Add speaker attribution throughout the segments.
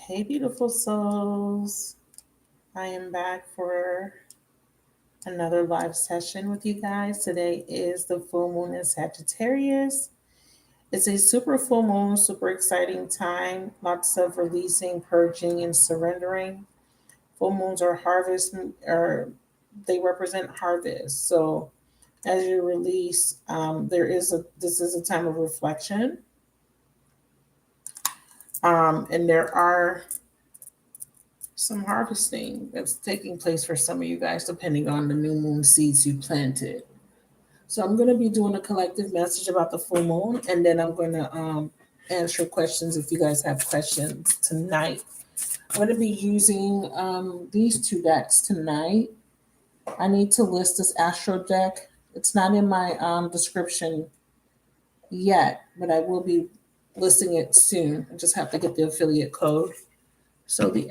Speaker 1: Hey, beautiful souls. I am back for another live session with you guys. Today is the full moon in Sagittarius. It's a super full moon, super exciting time. Lots of releasing, purging, and surrendering. Full moons are harvest, or they represent harvest. So as you release, this is a time of reflection, and there are some harvesting that's taking place for some of you guys, depending on the new moon seeds you planted. So I'm going to be doing a collective message about the full moon, and then I'm going to answer questions if you guys have questions tonight. I'm going to be using these two decks tonight. I need to list this astro deck. It's not in my description yet, but I will be listing it soon. I just have to get the affiliate code. So the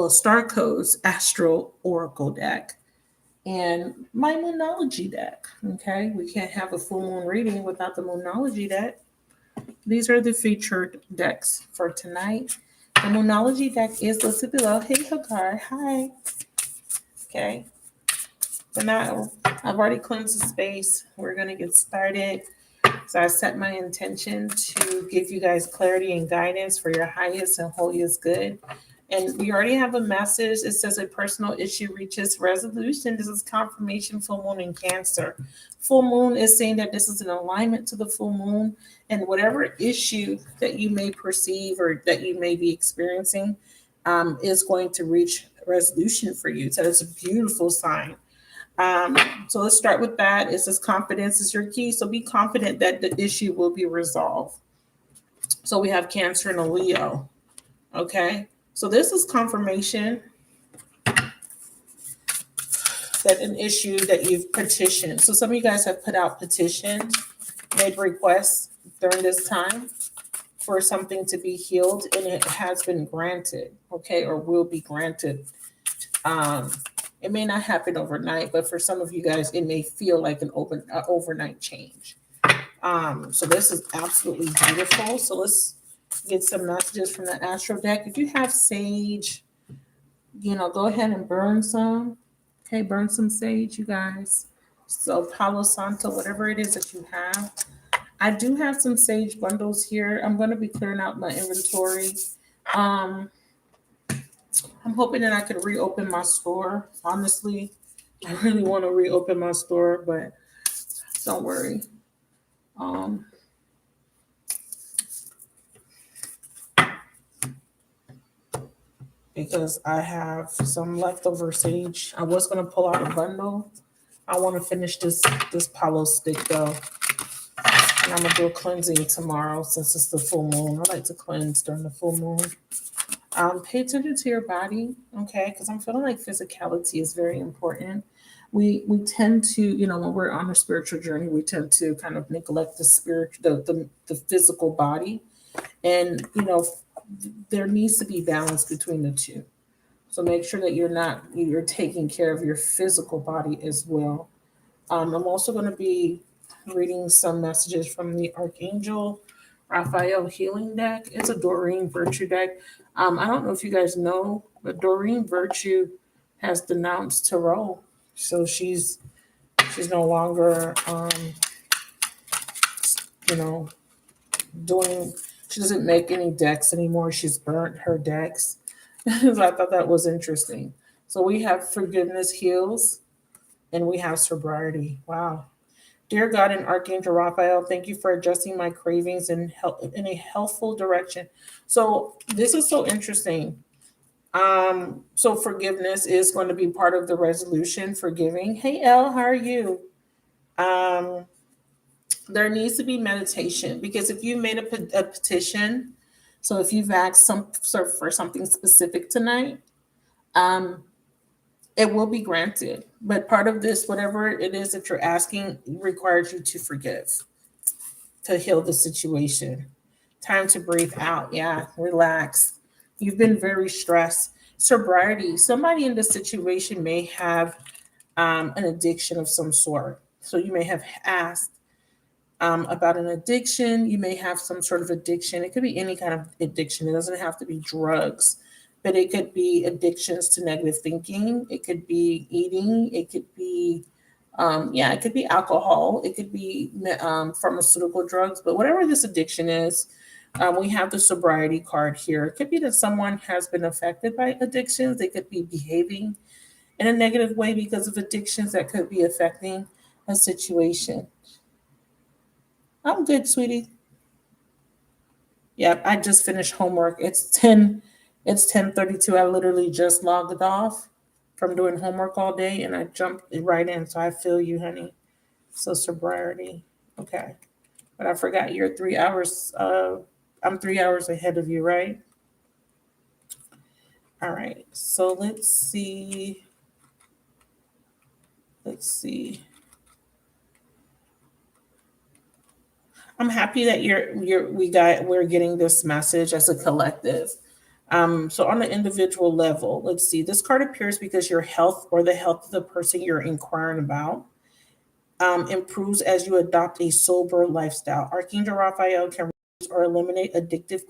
Speaker 1: Star Codes Astro Oracle deck and my Moonology deck. Okay, we can't have a full moon reading without the Moonology deck. These are the featured decks for tonight. The Moonology deck is listed below. Hey, Hagar. Hi. Okay. So now I've already cleansed the space. We're going to get started. So I set my intention to give you guys clarity and guidance for your highest and holiest good. And we already have a message. It says a personal issue reaches resolution. This is confirmation full moon in Cancer. Full moon is saying that this is an alignment to the full moon, and whatever issue that you may perceive or that you may be experiencing is going to reach resolution for you. So it's a beautiful sign. So let's start with that. It says confidence is your key. So be confident that the issue will be resolved. So we have Cancer and a Leo. Okay. So this is confirmation that an issue that you've petitioned. So some of you guys have put out petitions, made requests during this time for something to be healed, and it has been granted, okay, or will be granted. It may not happen overnight, but for some of you guys, it may feel like an overnight change. So this is absolutely beautiful. So let's get some messages from the Astro deck. If you have sage, go ahead and burn some. Okay, burn some sage, you guys. So Palo Santo, whatever it is that you have. I do have some sage bundles here. I'm going to be clearing out my inventory. I'm hoping that I could reopen my store. Honestly, I really want to reopen my store, but don't worry. Because I have some leftover sage. I was going to pull out a bundle. I want to finish this Palo stick though. And I'm going to do a cleansing tomorrow since it's the full moon. I like to cleanse during the full moon. Pay attention to your body, okay? Because I'm feeling like physicality is very important. We tend to, when we're on a spiritual journey, we tend to kind of neglect the physical body, and there needs to be balance between the two. So make sure that you're taking care of your physical body as well. I'm also going to be reading some messages from the Archangel Raphael healing deck. It's a Doreen Virtue deck. I don't know if you guys know, but Doreen Virtue has denounced tarot, so she's no longer doing. She doesn't make any decks anymore. She's burnt her decks. So I thought that was interesting. So we have forgiveness heals, and we have sobriety. Wow. Dear God and Archangel Raphael, thank you for adjusting my cravings in a healthful direction. So this is so interesting. So forgiveness is going to be part of the resolution. Forgiving. Hey Elle, how are you? There needs to be meditation, because if you made a petition, so if you've asked for something specific tonight, it will be granted. But part of this, whatever it is that you're asking, requires you to forgive, to heal the situation. Time to breathe out. Yeah, relax. You've been very stressed. Sobriety. Somebody in this situation may have an addiction of some sort. So you may have asked about an addiction. You may have some sort of addiction. It could be any kind of addiction. It doesn't have to be drugs, but it could be addictions to negative thinking. It could be eating. It could be, it could be alcohol. It could be pharmaceutical drugs. But whatever this addiction is, we have the sobriety card here. It could be that someone has been affected by addictions. They could be behaving in a negative way because of addictions that could be affecting a situation. I'm good, sweetie. Yep, I just finished homework. It's 10:32. I literally just logged off from doing homework all day and I jumped right in. So I feel you, honey. So sobriety. Okay. But I forgot you're 3 hours. I'm 3 hours ahead of you, right? All right. So let's see. Let's see. I'm happy that we're getting this message as a collective. So on the individual level, let's see. This card appears because your health or the health of the person you're inquiring about improves as you adopt a sober lifestyle. Archangel Raphael can reduce or eliminate addictive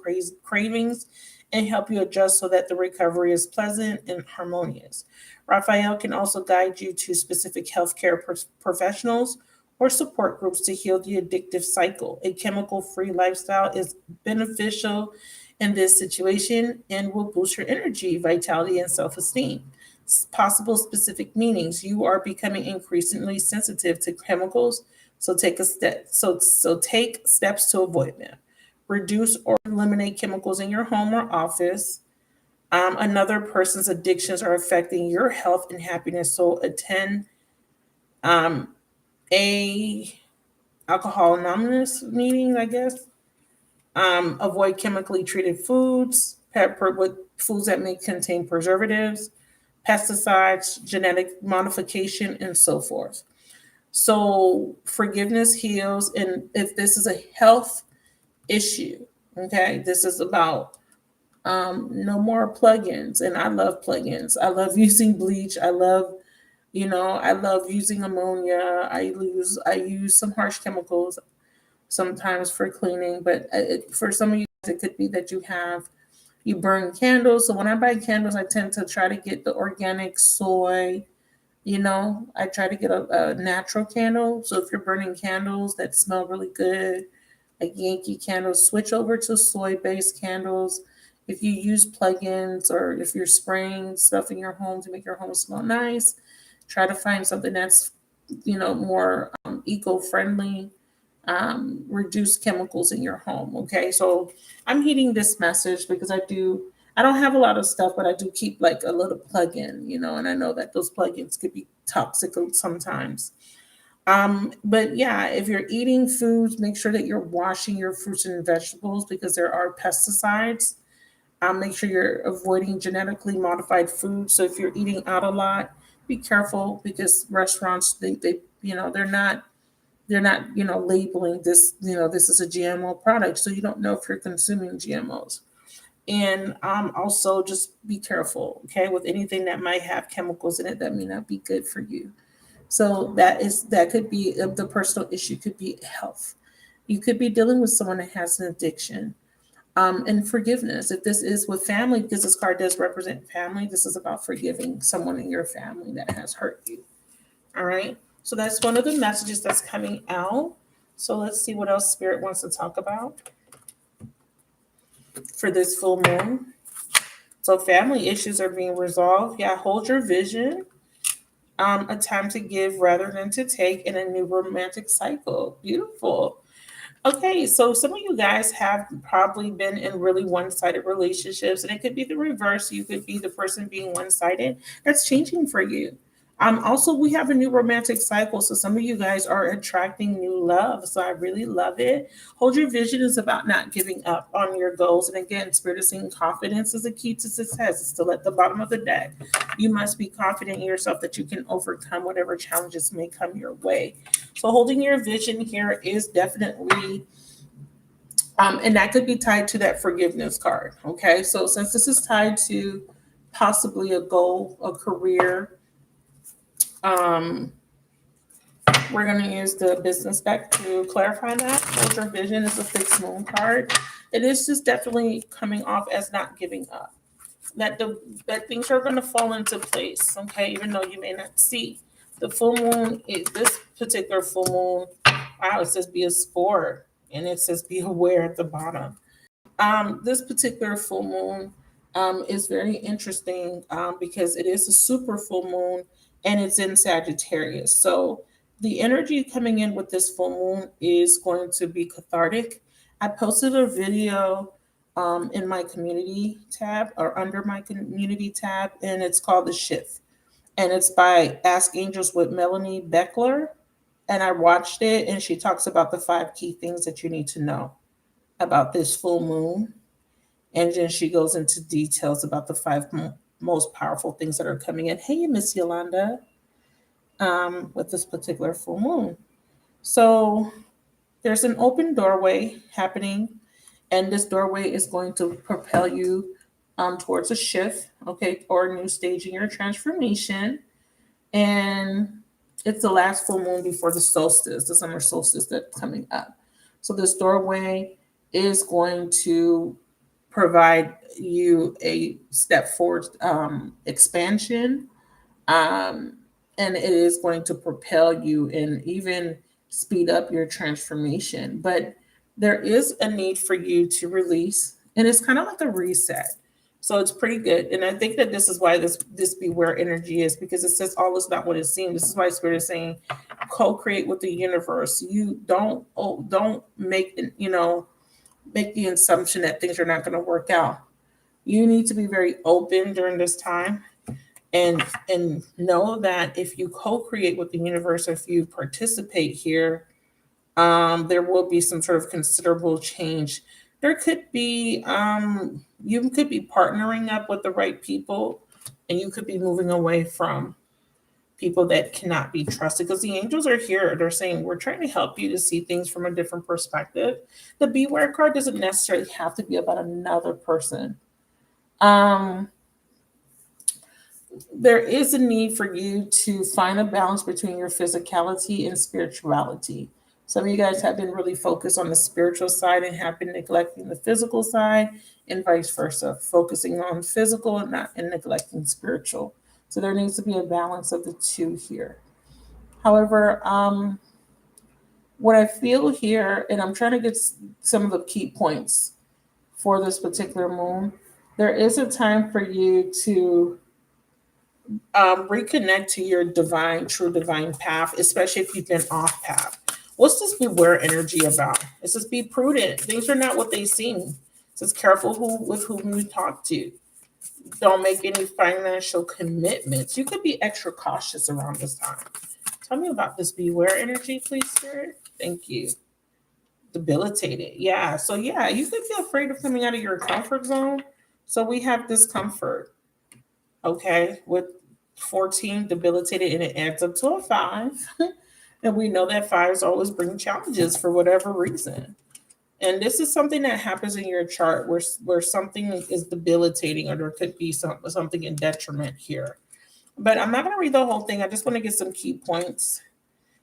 Speaker 1: cravings and help you adjust so that the recovery is pleasant and harmonious. Raphael can also guide you to specific healthcare professionals or support groups to heal the addictive cycle. A chemical free lifestyle is beneficial in this situation and will boost your energy, vitality, and self esteem. Possible specific meanings: you are becoming increasingly sensitive to chemicals, so take steps to avoid them. Reduce or eliminate chemicals in your home or office. Another person's addictions are affecting your health and happiness, so attend um, a alcohol anonymous meeting, I guess. Avoid chemically treated foods, with foods that may contain preservatives, pesticides, genetic modification, and so forth. So forgiveness heals, and if this is a health issue, okay, this is about no more plugins. And I love plugins. I love using bleach. I love using ammonia. I use some harsh chemicals sometimes for cleaning, but for some of you guys, it could be that you burn candles. So when I buy candles, I tend to try to get the organic soy. I try to get a natural candle. So if you're burning candles that smell really good, like Yankee candles, switch over to soy-based candles. If you use plugins or if you're spraying stuff in your home to make your home smell nice, try to find something that's more eco-friendly. Reduce chemicals in your home. Okay, so I'm heeding this message because I don't have a lot of stuff, but I do keep like a little plug-in, and I know that those plugins could be toxic sometimes. But yeah, if you're eating foods, make sure that you're washing your fruits and vegetables because there are pesticides. Make sure you're avoiding genetically modified foods. So if you're eating out a lot, be careful because restaurants they're not labeling this, this is a GMO product, so you don't know if you're consuming GMOs. And also just be careful, okay, with anything that might have chemicals in it that may not be good for you. So that could be the personal issue, could be health. You could be dealing with someone that has an addiction. And forgiveness. If this is with family, because this card does represent family, this is about forgiving someone in your family that has hurt you. All right. So that's one of the messages that's coming out. So let's see what else Spirit wants to talk about for this full moon. So family issues are being resolved. Yeah, hold your vision. A time to give rather than to take in a new romantic cycle. Beautiful. Okay, so some of you guys have probably been in really one-sided relationships, and it could be the reverse. You could be the person being one-sided. That's changing for you. Also, we have a new romantic cycle, so some of you guys are attracting new love. So I really love it. Hold your vision is about not giving up on your goals. And again, Spirit is saying confidence is a key to success. It's still at the bottom of the deck. You must be confident in yourself that you can overcome whatever challenges may come your way. So holding your vision here is definitely, and that could be tied to that forgiveness card. Okay, so since this is tied to possibly a goal, a career, We're going to use the business deck to clarify that. Hold your vision is a fixed moon card. It is just definitely coming off as not giving up. That things are going to fall into place, okay, even though you may not see. The full moon is this particular full moon. Wow, it says be a sport, and it says be aware at the bottom. This particular full moon is very interesting because it is a super full moon and it's in Sagittarius. So the energy coming in with this full moon is going to be cathartic. I posted a video in my community tab or under my community tab, and it's called The Shift. And it's by Ask Angels with Melanie Beckler. And I watched it, and she talks about the 5 key things that you need to know about this full moon. And then she goes into details about the 5 most powerful things that are coming in. Hey, Miss Yolanda, with this particular full moon. So there's an open doorway happening, and this doorway is going to propel you towards a shift, okay, or a new stage in your transformation. And it's the last full moon before the solstice, the summer solstice that's coming up. So this doorway is going to provide you a step forward expansion, and it is going to propel you and even speed up your transformation. But there is a need for you to release, and it's kind of like a reset. So it's pretty good. And I think that this is why this beware energy is, because it says all is not what it seems. This is why Spirit is saying co-create with the universe. You don't make make the assumption that things are not going to work out. You need to be very open during this time, and know that if you co-create with the universe, if you participate here, there will be some sort of considerable change. There could be you could be partnering up with the right people, and you could be moving away from people that cannot be trusted, because the angels are here. They're saying we're trying to help you to see things from a different perspective. The beware card doesn't necessarily have to be about another person. There is a need for you to find a balance between your physicality and spirituality. Some of you guys have been really focused on the spiritual side and have been neglecting the physical side, and vice versa, focusing on physical and neglecting spiritual. So there needs to be a balance of the two here. However, what I feel here, and I'm trying to get some of the key points for this particular moon, there is a time for you to reconnect to your true divine path, especially if you've been off path. What's this beware energy about? It says be prudent. Things are not what they seem. It says careful with whom you talk to. Don't make any financial commitments. You could be extra cautious around this time. Tell me about this beware energy, please, Spirit. Thank you. Debilitated. Yeah. So yeah, you could be afraid of coming out of your comfort zone. So we have discomfort. Okay, with 14 debilitated, and it adds up to a 5. And we know that 5s always bring challenges for whatever reason. And this is something that happens in your chart where something is debilitating, or there could be something in detriment here. But I'm not going to read the whole thing. I just want to get some key points.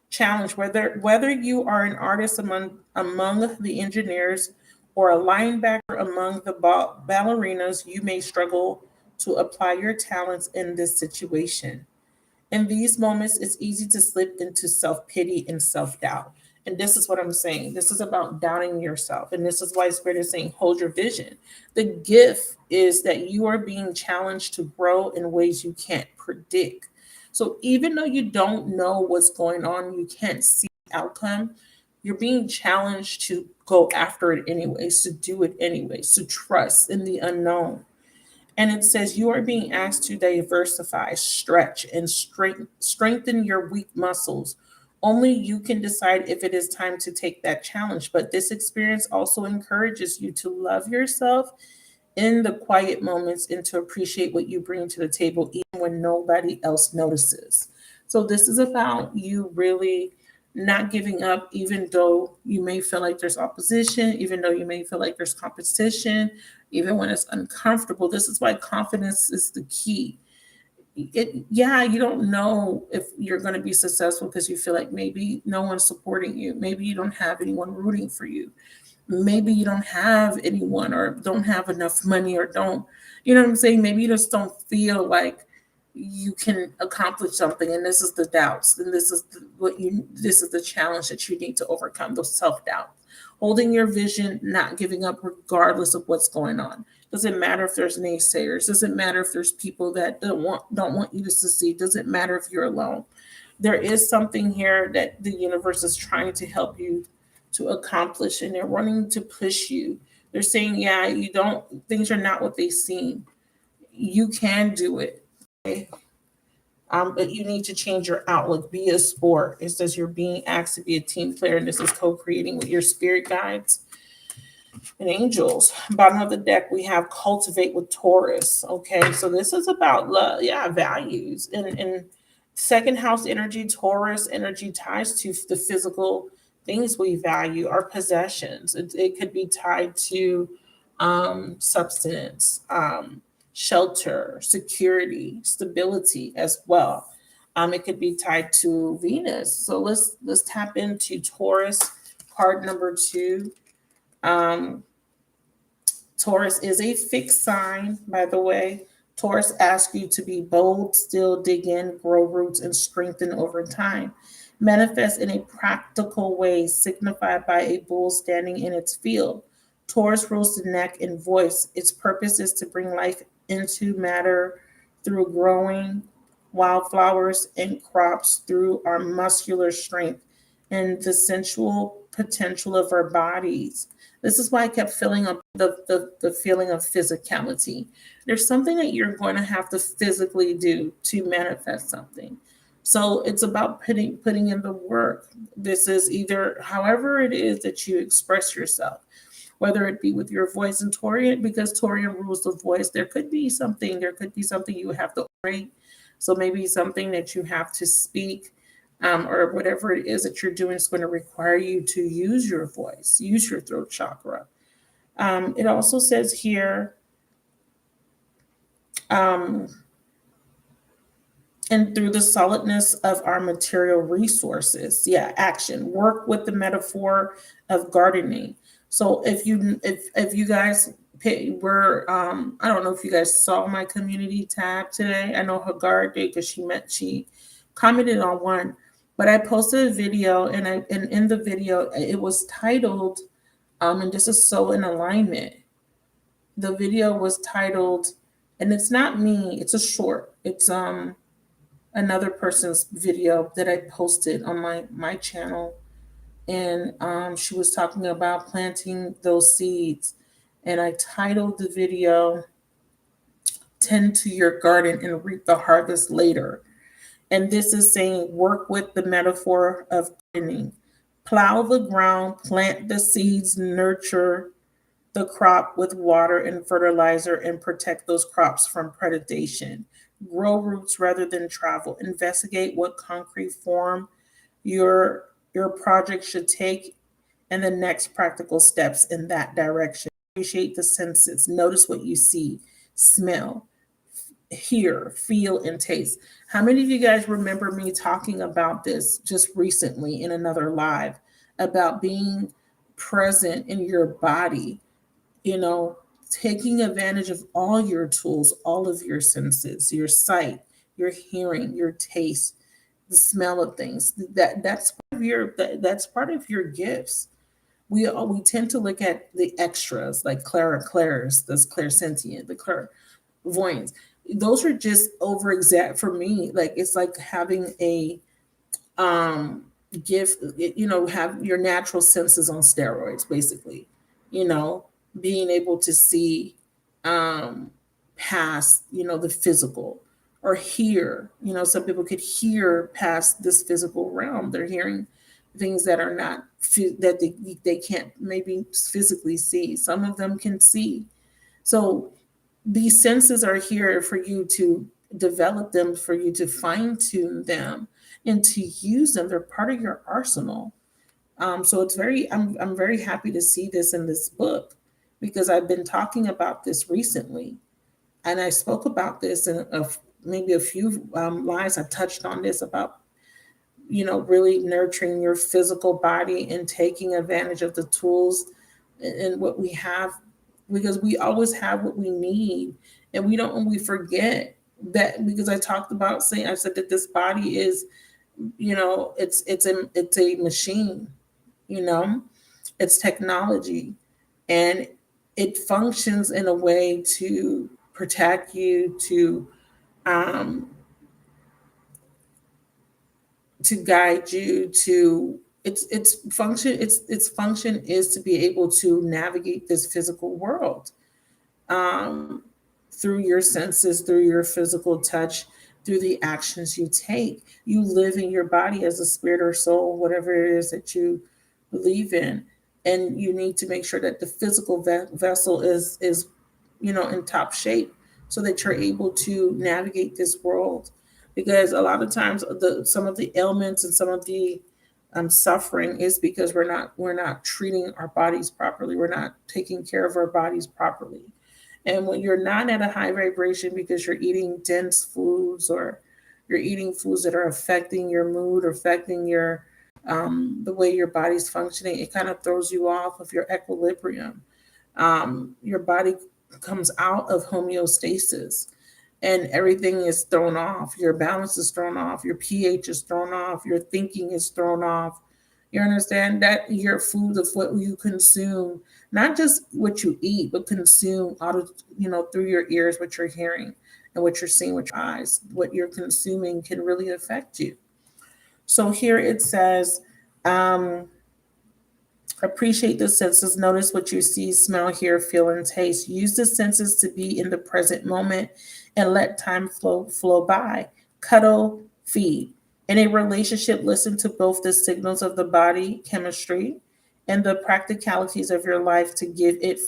Speaker 1: Challenge: whether you are an artist among the engineers or a linebacker among the ballerinas, you may struggle to apply your talents in this situation. In these moments, it's easy to slip into self-pity and self-doubt. And this is what I'm saying. This is about doubting yourself. And this is why Spirit is saying, hold your vision. The gift is that you are being challenged to grow in ways you can't predict. So even though you don't know what's going on, you can't see the outcome, you're being challenged to go after it anyways, to do it anyways, to trust in the unknown. And it says you are being asked to diversify, stretch, and strengthen your weak muscles. Only you can decide if it is time to take that challenge. But this experience also encourages you to love yourself in the quiet moments and to appreciate what you bring to the table, even when nobody else notices. So this is about you really not giving up, even though you may feel like there's opposition, even though you may feel like there's competition, even when it's uncomfortable. This is why confidence is the key. yeah, you don't know if you're going to be successful because you feel like maybe no one's supporting you. Maybe you don't have anyone rooting for you. Maybe you don't have anyone or don't have enough money or don't, you know what I'm saying? Maybe you just don't feel like you can accomplish something. And this is the doubts. And this is this is the challenge that you need to overcome, those self-doubts. Holding your vision, not giving up regardless of what's going on. Doesn't matter if there's naysayers. Doesn't matter if there's people that don't want you to succeed. Doesn't matter if you're alone. There is something here that the universe is trying to help you to accomplish, and they're wanting to push you. They're saying, yeah, you don't, things are not what they seem. You can do it. Okay? But you need to change your outlook. Be a sport. It says you're being asked to be a team player, and this is co-creating with your spirit guides and angels. Bottom of the deck, we have cultivate with Taurus. Okay, so this is about love, yeah, values. And second house energy, Taurus energy ties to the physical things we value, our possessions. It could be tied to substance, shelter, security, stability as well. It could be tied to Venus. So let's tap into Taurus, card number 2. Taurus is a fixed sign, by the way. Taurus asks you to be bold, still dig in, grow roots, and strengthen over time. Manifest in a practical way, signified by a bull standing in its field. Taurus rules the neck and voice. Its purpose is to bring life into matter through growing wildflowers and crops, through our muscular strength and the sensual potential of our bodies. This is why I kept feeling the feeling of physicality. There's something that you're going to have to physically do to manifest something. So it's about putting in the work. This is either however it is that you express yourself, whether it be with your voice and Taurian, because Taurian rules the voice. There could be something you have to orate. So maybe something that you have to speak, or whatever it is that you're doing is going to require you to use your voice, use your throat chakra. It also says here, and through the solidness of our material resources, yeah, action. Work with the metaphor of gardening. So if you guys were, I don't know if you guys saw my community tab today. I know Hagar did because she commented on one. But I posted a video, and in the video it was titled, and this is so in alignment. The video was titled, and it's not me, it's a short. It's another person's video that I posted on my channel, and she was talking about planting those seeds, and I titled the video, "Tend to Your Garden and Reap the Harvest Later." And this is saying, work with the metaphor of gardening. Plow the ground, plant the seeds, nurture the crop with water and fertilizer, and protect those crops from predation. Grow roots rather than travel. Investigate what concrete form your project should take, and the next practical steps in that direction. Appreciate the senses. Notice what you see, smell, hear, feel, and taste. How many of you guys remember me talking about this just recently in another live about being present in your body, taking advantage of all your tools, all of your senses, your sight, your hearing, your taste, the smell of things. That's part of your gifts. We tend to look at the extras like clairs, that's clairsentient, the clairvoyance. Those are just over exact for me. Like it's like having a gift, have your natural senses on steroids, basically. Being able to see past, the physical, or hear. Some people could hear past this physical realm. They're hearing things that are not that they can't maybe physically see. Some of them can see. So these senses are here for you to develop them, for you to fine tune them, and to use them. They're part of your arsenal. So I'm very happy to see this in this book, because I've been talking about this recently, and I spoke about this in maybe a few lives, I touched on this about, really nurturing your physical body and taking advantage of the tools and what we have, because we always have what we need, and we forget that, because I said that this body is, it's a machine, you know, it's technology, and it functions in a way to protect you, um, to guide you, to its function is to be able to navigate this physical world, um, through your senses, through your physical touch, through the actions you take. You live in your body as a spirit or soul, whatever it is that you believe in, and you need to make sure that the physical vessel is in top shape, so that you're able to navigate this world. Because a lot of times, some of the ailments and some of the suffering is because we're not treating our bodies properly. We're not taking care of our bodies properly. And when you're not at a high vibration because you're eating dense foods, or you're eating foods that are affecting your mood or affecting the way your body's functioning, it kind of throws you off of your equilibrium. Your body comes out of homeostasis, and everything is thrown off. Your balance is thrown off. Your pH is thrown off. Your thinking is thrown off. You understand that your food of what you consume, not just what you eat, but consume out of, through your ears, what you're hearing and what you're seeing with your eyes, what you're consuming can really affect you. So here it says, um, appreciate the senses. Notice what you see, smell, hear, feel, and taste. Use the senses to be in the present moment and let time flow by. Cuddle, feed. In a relationship, listen to both the signals of the body chemistry and the practicalities of your life to give it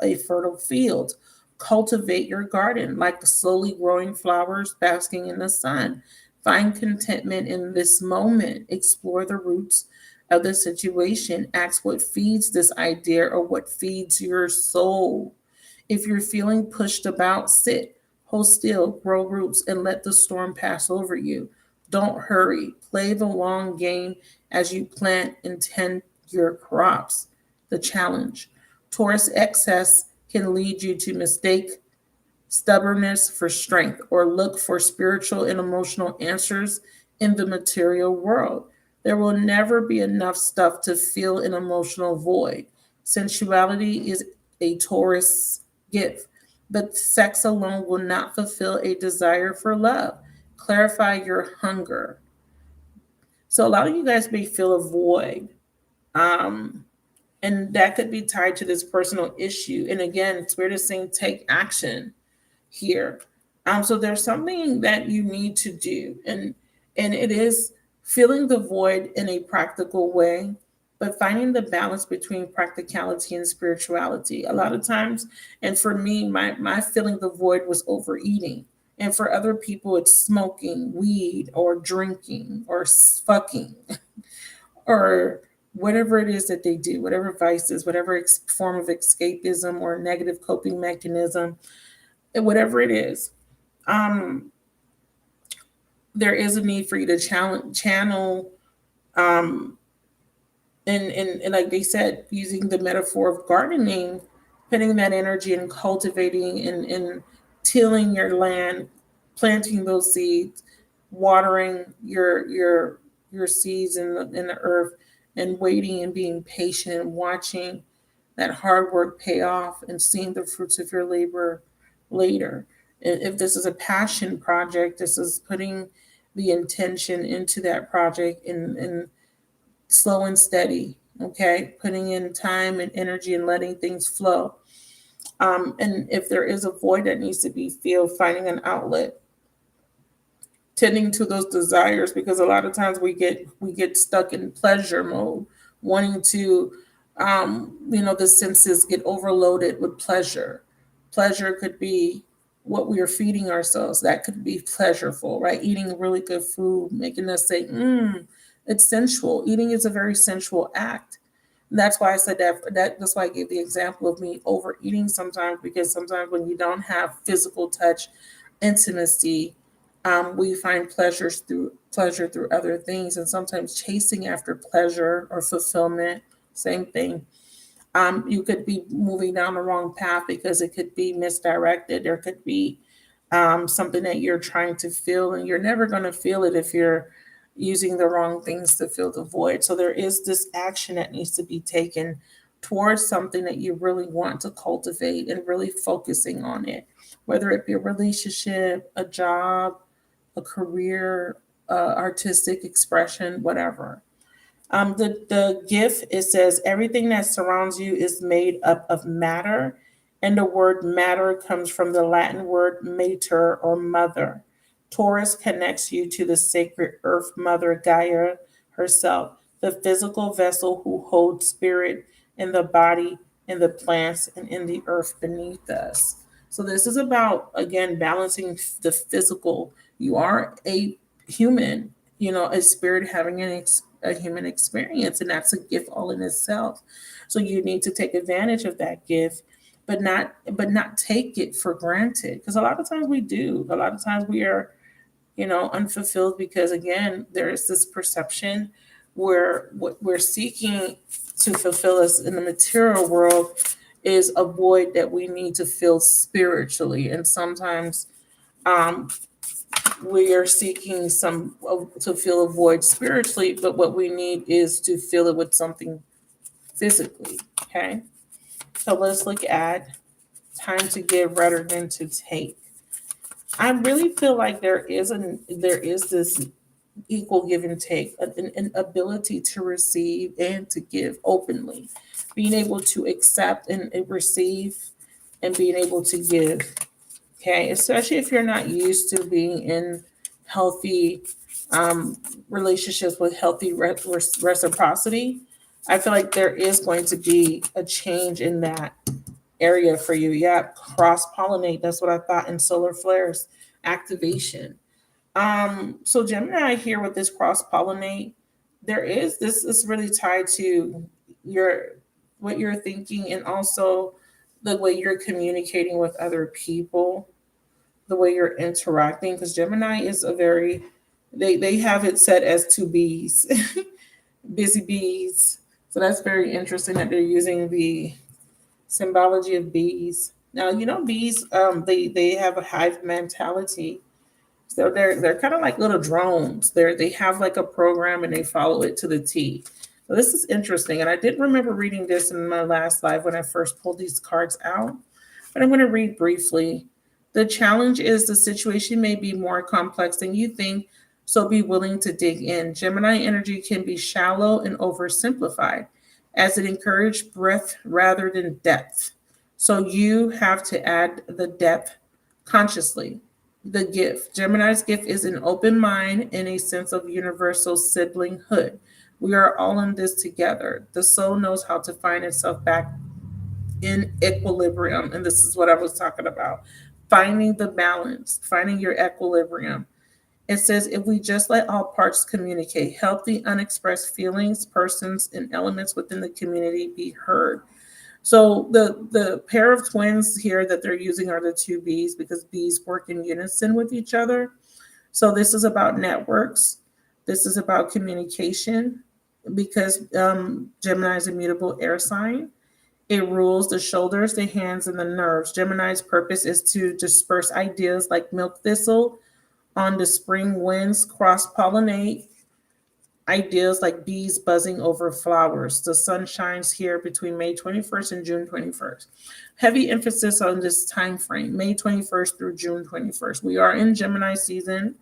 Speaker 1: a fertile field. Cultivate your garden like slowly growing flowers basking in the sun. Find contentment in this moment. Explore the roots of the situation. Ask what feeds this idea or what feeds your soul. If you're feeling pushed about, sit, hold still, grow roots, and let the storm pass over you. Don't hurry. Play the long game as you plant and tend your crops. The challenge. Taurus excess can lead you to mistake stubbornness for strength, or look for spiritual and emotional answers in the material world. There will never be enough stuff to fill an emotional void. Sensuality is a Taurus gift, but sex alone will not fulfill a desire for love. Clarify your hunger. So, a lot of you guys may feel a void. Um, and that could be tied to this personal issue. And again, Spirit is saying take action here. So there's something that you need to do, and it is filling the void in a practical way, but finding the balance between practicality and spirituality. A lot of times, and for me, my filling the void was overeating. And for other people, it's smoking weed or drinking or fucking or whatever it is that they do, whatever vices, whatever form of escapism or negative coping mechanism, whatever it is, um, there is a need for you to channel, um, and like they said, using the metaphor of gardening, putting that energy in cultivating and tilling your land, planting those seeds, watering your seeds in the earth, and waiting and being patient and watching that hard work pay off and seeing the fruits of your labor later. If this is a passion project, this is putting the intention into that project and slow and steady, okay? Putting in time and energy and letting things flow. And if there is a void that needs to be filled, finding an outlet, tending to those desires, because a lot of times we get stuck in pleasure mode, wanting to, the senses get overloaded with pleasure. Pleasure could be what we are feeding ourselves. That could be pleasureful, right? Eating really good food, making us say, it's sensual. Eating is a very sensual act. And that's why I said that's why I gave the example of me overeating sometimes, because sometimes when you don't have physical touch, intimacy, We find pleasure through other things, and sometimes chasing after pleasure or fulfillment, same thing. You could be moving down the wrong path because it could be misdirected. There could be something that you're trying to feel, and you're never going to feel it if you're using the wrong things to fill the void. So there is this action that needs to be taken towards something that you really want to cultivate and really focusing on it, whether it be a relationship, a job, a career, artistic expression, whatever. The gift, it says everything that surrounds you is made up of matter, and the word matter comes from the Latin word mater or mother. Taurus connects you to the sacred earth mother Gaia herself, the physical vessel who holds spirit in the body, in the plants, and in the earth beneath us. So this is about, again, balancing the physical. You are a human, a spirit having a human experience, and that's a gift all in itself. So you need to take advantage of that gift, but not take it for granted, because a lot of times we do. A lot of times we are, unfulfilled because, again, there is this perception where what we're seeking to fulfill us in the material world is a void that we need to fill spiritually, and sometimes um, we are seeking to fill a void spiritually, but what we need is to fill it with something physically. Okay, so let's look at time to give rather than to take. I really feel like there is this equal give and take, an ability to receive and to give openly, being able to accept and receive, and being able to give. Okay, especially if you're not used to being in healthy um, relationships with healthy reciprocity. I feel like there is going to be a change in that area for you. Yeah, cross pollinate. That's what I thought in solar flares activation. So Gemini here with this cross pollinate, there is this is really tied to your what you're thinking, and also the way you're communicating with other people, the way you're interacting, because Gemini is a very they have it set as two bees, busy bees. So that's very interesting that they're using the symbology of bees. Now, bees, they have a hive mentality. So they're kind of like little drones. They have like a program and they follow it to the T. So this is interesting, and I didn't remember reading this in my last live when I first pulled these cards out, but I'm going to read briefly. The challenge is the situation may be more complex than you think, so be willing to dig in. Gemini energy can be shallow and oversimplified, as it encourages breadth rather than depth. So you have to add the depth consciously. The gift. Gemini's gift is an open mind and a sense of universal siblinghood. We are all in this together. The soul knows how to find itself back in equilibrium. And this is what I was talking about. Finding the balance, finding your equilibrium. It says, if we just let all parts communicate, help the unexpressed feelings, persons, and elements within the community be heard. So the pair of twins here that they're using are the two bees, because bees work in unison with each other. So this is about networks. This is about communication, because Gemini is a mutable air sign. It rules the shoulders, the hands, and the nerves. Gemini's purpose is to disperse ideas like milk thistle on the spring winds, cross pollinate ideas like bees buzzing over flowers. The sun shines here between May 21st and June 21st. Heavy emphasis on this time frame, May 21st through June 21st. We are in Gemini season,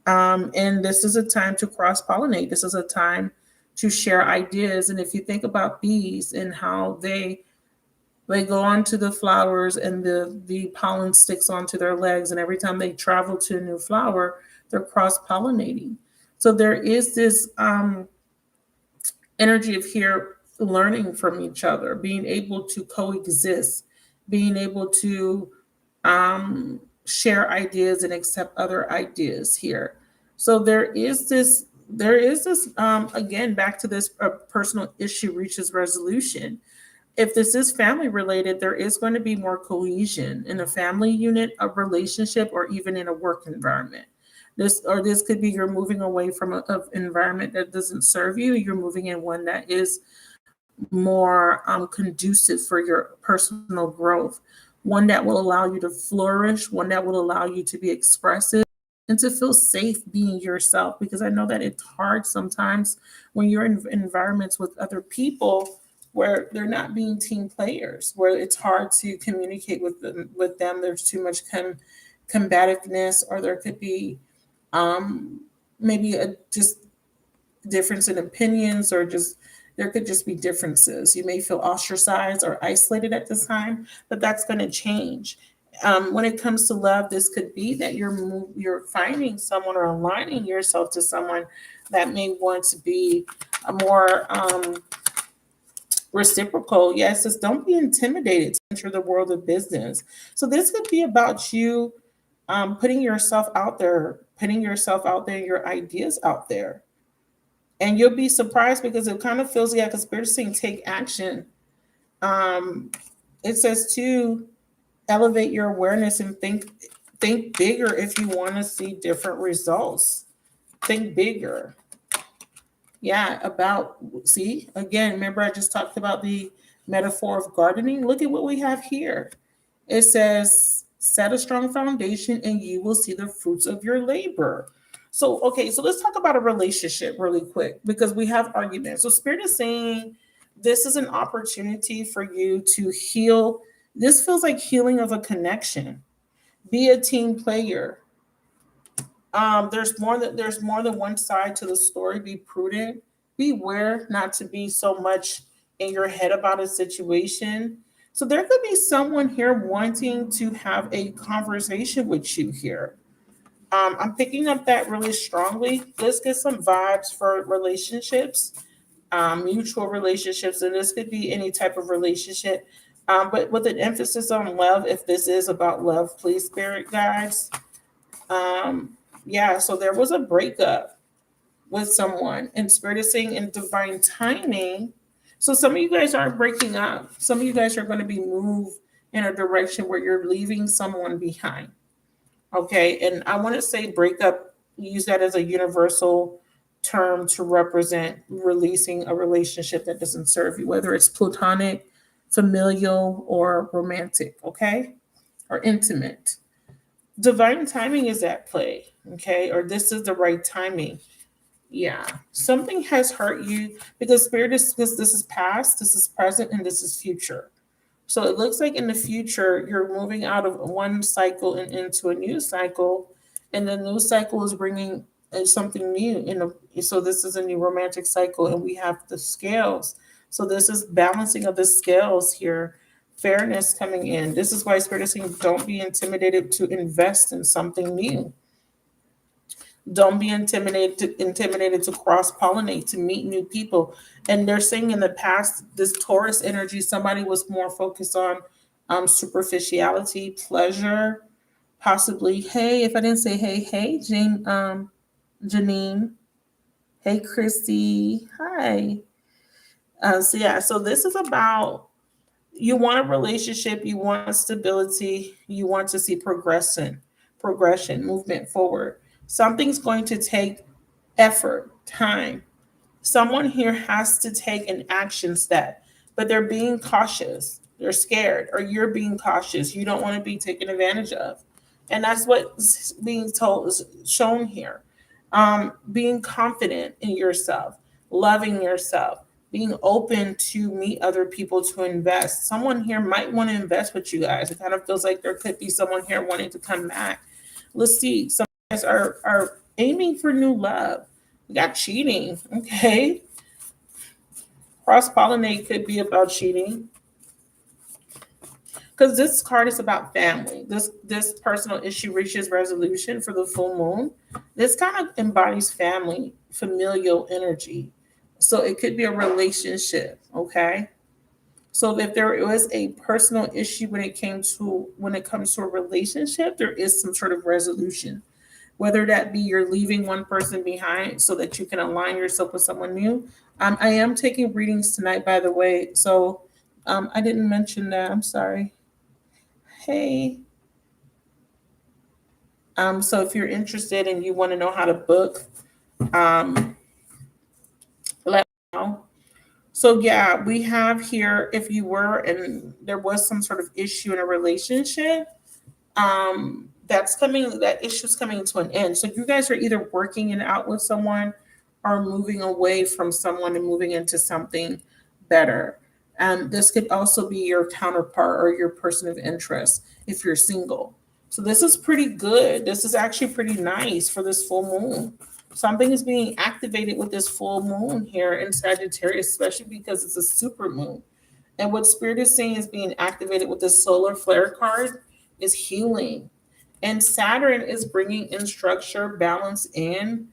Speaker 1: and this is a time to cross pollinate. This is a time to share ideas. And if you think about bees and how they go onto the flowers, and the pollen sticks onto their legs, and every time they travel to a new flower, they're cross pollinating. So there is this energy of here learning from each other, being able to coexist, being able to share ideas and accept other ideas here. So there is this again, back to this personal issue reaches resolution. If this is family related, there is going to be more cohesion in a family unit, a relationship, or even in a work environment. This could be you're moving away from an environment that doesn't serve you. You're moving in one that is more conducive for your personal growth, one that will allow you to flourish, one that will allow you to be expressive and to feel safe being yourself. Because I know that it's hard sometimes when you're in environments with other people where they're not being team players, where it's hard to communicate with them. There's too much combativeness, or there could be um, maybe just difference in opinions, or just there could just be differences. You may feel ostracized or isolated at this time, but that's going to change. When it comes to love, this could be that you're finding someone or aligning yourself to someone that may want to be a more reciprocal. Yes, just don't be intimidated to enter the world of business. So this could be about you putting yourself out there, and your ideas out there. And you'll be surprised because it kind of feels like a spirit saying take action. Um, it says to elevate your awareness and think bigger if you want to see different results. Think bigger. Yeah, about see again. Remember, I just talked about the metaphor of gardening. Look at what we have here. It says, set a strong foundation and you will see the fruits of your labor. So, okay, so let's talk about a relationship really quick because we have arguments. So, Spirit is saying this is an opportunity for you to heal. This feels like healing of a connection. Be a team player. There's more than one side to the story. Be prudent. Beware not to be so much in your head about a situation. So there could be someone here wanting to have a conversation with you here. I'm picking up that really strongly. Let's get some vibes for relationships, mutual relationships, and this could be any type of relationship. But with an emphasis on love, if this is about love, please, spirit guides. Yeah, so there was a breakup with someone, and spirit is saying in divine timing. So some of you guys aren't breaking up. Some of you guys are going to be moved in a direction where you're leaving someone behind. Okay, and I want to say breakup, use that as a universal term to represent releasing a relationship that doesn't serve you, whether it's platonic, familial, or romantic, okay, or intimate. Divine timing is at play, okay, or this is the right timing. Yeah, something has hurt you because spirit is this is past, this is present, and this is future. So it looks like in the future you're moving out of one cycle and into a new cycle, and the new cycle is bringing something new. So this is a new romantic cycle, and we have the scales. So this is balancing of the scales here, fairness coming in. This is why Spirit is saying, don't be intimidated to invest in something new. Don't be intimidated to cross pollinate, to meet new people. And they're saying in the past, this Taurus energy, somebody was more focused on superficiality, pleasure, possibly. Hey, if I didn't say hey, Janine. Hey, Christy. Hi. So yeah, so this is about you want a relationship, you want stability, you want to see progression, movement forward. Something's going to take effort, time. Someone here has to take an action step, but they're being cautious. They're scared, or you're being cautious. You don't want to be taken advantage of. And that's what's being told is shown here. Being confident in yourself, loving yourself, being open to meet other people to invest. Someone here might want to invest with you guys. It kind of feels like there could be someone here wanting to come back. Let's see. Some guys are aiming for new love. We got cheating. Okay. Cross pollinate could be about cheating. Because this card is about family. This personal issue reaches resolution for the full moon. This kind of embodies family, familial energy. So it could be a relationship, okay? So if there was a personal issue when it comes to a relationship, there is some sort of resolution. Whether that be you're leaving one person behind so that you can align yourself with someone new. I am taking readings tonight, by the way. So I didn't mention that. I'm sorry. Hey, So if you're interested and you want to know how to book, um, let me know. So yeah, we have here, if you were and there was some sort of issue in a relationship, that issue's coming to an end. So you guys are either working it out with someone or moving away from someone and moving into something better. This could also be your counterpart or your person of interest if you're single. So this is pretty good. This is actually pretty nice for this full moon. Something is being activated with this full moon here in Sagittarius, especially because it's a super moon. And what Spirit is saying is being activated with the solar flare card is healing. And Saturn is bringing in structure, balance, and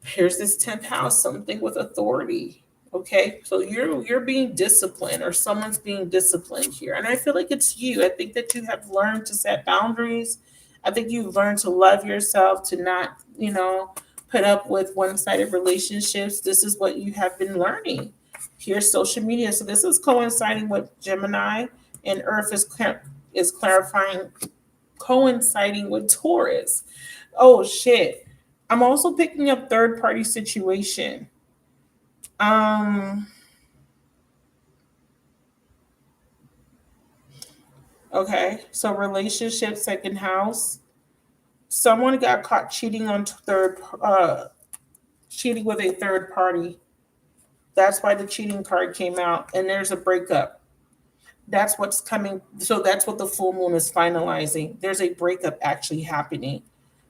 Speaker 1: here's this 10th house, something with authority. Okay, so you're being disciplined or someone's being disciplined here. And I feel like it's you. I think that you have learned to set boundaries. I think you've learned to love yourself, to not, put up with one-sided relationships. This is what you have been learning. Here's social media. So this is coinciding with Gemini, and Earth is clarifying, coinciding with Taurus. Oh shit. I'm also picking up third party situation. Um okay, so relationship, second house. Someone got caught cheating on cheating with a third party. That's why the cheating card came out, and there's a breakup. That's what's coming. So that's what the full moon is finalizing. There's a breakup actually happening.